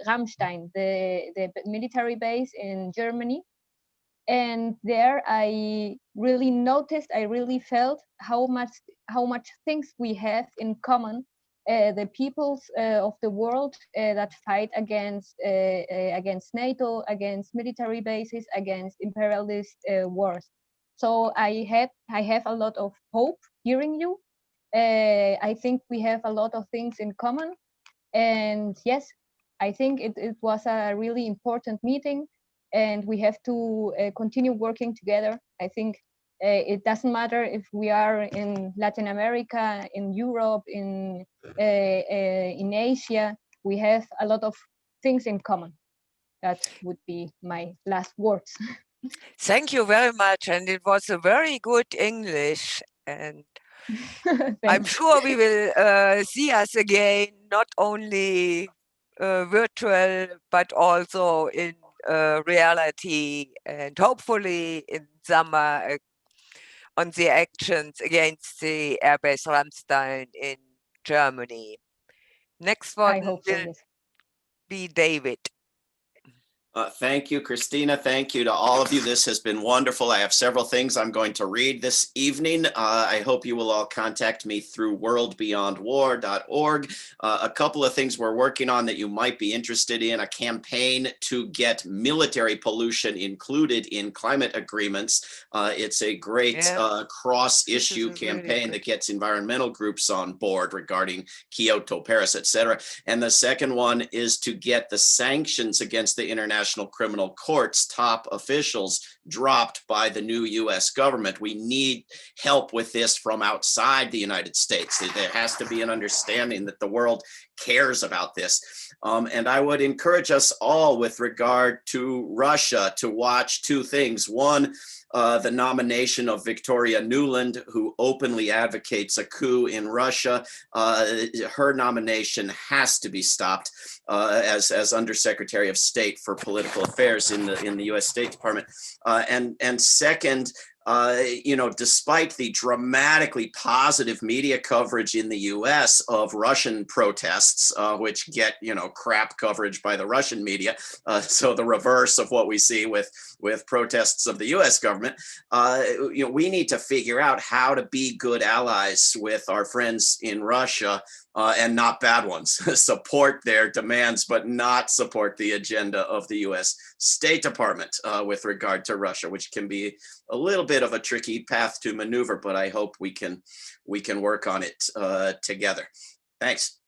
Rammstein, the military base in Germany. And there I really noticed, I really felt how much things we have in common, the peoples of the world that fight against NATO, against military bases, against imperialist wars. So I have a lot of hope hearing you. I think we have a lot of things in common. And yes, I think it was a really important meeting, and we have to continue working together. I think it doesn't matter if we are in Latin America, in Europe, in Asia. We have a lot of things in common. That would be my last words. Thank you very much. And it was a very good English. And I'm Thanks. sure we will see us again, not only virtual, but also in reality, and hopefully in summer on the actions against the airbase Ramstein in Germany. Next I one hope so, will yes. be David. Thank you, Christina. Thank you to all of you. This has been wonderful. I have several things I'm going to read this evening. I hope you will all contact me through worldbeyondwar.org. A couple of things we're working on that you might be interested in: a campaign to get military pollution included in climate agreements. It's a great cross-issue campaign that gets environmental groups on board regarding Kyoto, Paris, etc. And the second one is to get the sanctions against the International Criminal Court's top officials dropped by the new US government. We need help with this from outside the United States. There has to be an understanding that the world cares about this. And I would encourage us all with regard to Russia to watch two things. One, the nomination of Victoria Nuland, who openly advocates a coup in Russia. Her nomination has to be stopped as Undersecretary of State for Political Affairs in the U.S. State Department. And second, despite the dramatically positive media coverage in the US of Russian protests, which get, crap coverage by the Russian media, so the reverse of what we see with protests of the US government, we need to figure out how to be good allies with our friends in Russia and not bad ones. Support their demands, but not support the agenda of the US State Department with regard to Russia, which can be a little bit of a tricky path to maneuver, but I hope we can work on it together. Thanks.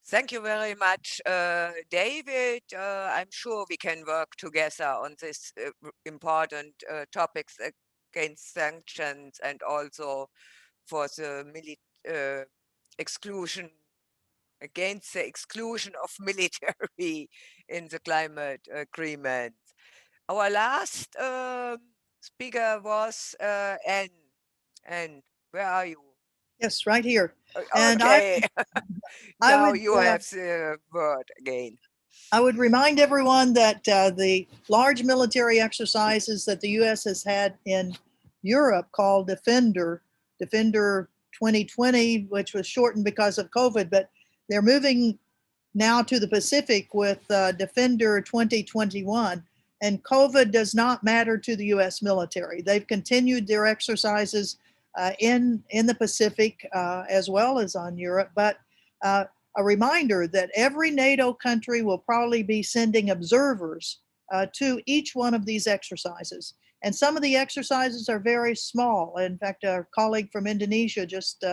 Thank you very much, David. I'm sure we can work together on this important topics against sanctions and also for the exclusion against the exclusion of military in the climate agreement. Our last speaker was Anne. Anne, where are you? Yes, right here. And okay. Now would, you have the word again. I would remind everyone that the large military exercises that the U.S. has had in Europe called Defender 2020, which was shortened because of COVID, but they're moving now to the Pacific with Defender 2021. And COVID does not matter to the U.S. military. They've continued their exercises in the Pacific as well as on Europe, but a reminder that every NATO country will probably be sending observers to each one of these exercises. And some of the exercises are very small. In fact, our colleague from Indonesia just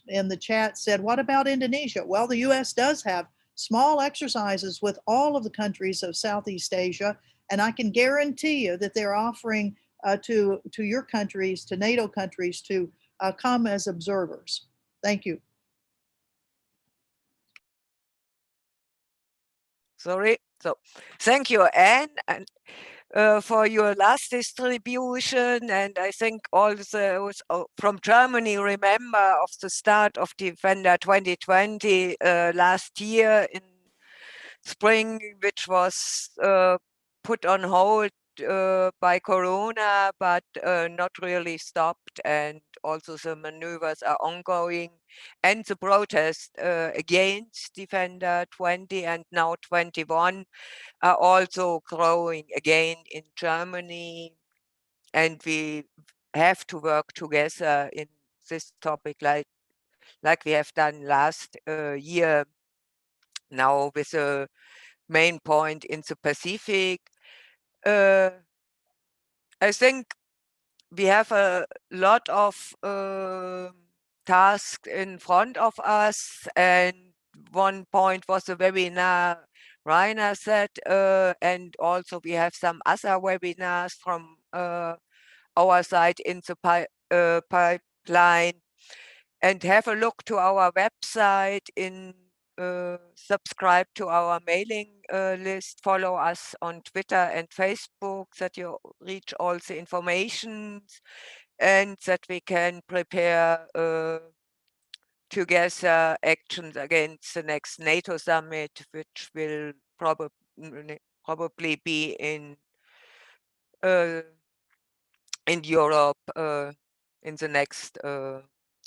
in the chat said, what about Indonesia? Well, the US does have small exercises with all of the countries of Southeast Asia. And I can guarantee you that they're offering to your countries, to NATO countries, to come as observers. Thank you. Sorry. So thank you, Anne, and for your last distribution. And I think also from Germany remember of the start of Defender 2020 last year in spring, which was put on hold by Corona, but not really stopped. And also the maneuvers are ongoing. And the protest against Defender 20 and now 21 are also growing again in Germany. And we have to work together in this topic like we have done last year, now with a main point in the Pacific. I think we have a lot of tasks in front of us, and one point was a webinar Rainer said, and also we have some other webinars from our side in the pipeline. And have a look to our website in subscribe to our mailing list, follow us on Twitter and Facebook, that you reach all the information, and that we can prepare together actions against the next NATO summit, which will probably be in Europe in the next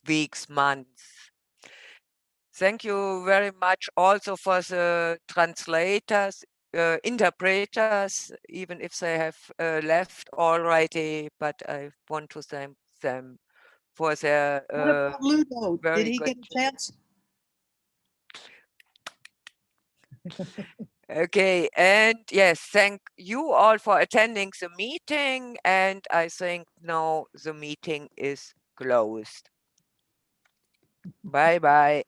weeks, months. Thank you very much also for the translators, interpreters, even if they have left already, but I want to thank them for their What about Ludo? Did very he good. get a chance? Okay, and yes, thank you all for attending the meeting, and I think now the meeting is closed. Bye-bye.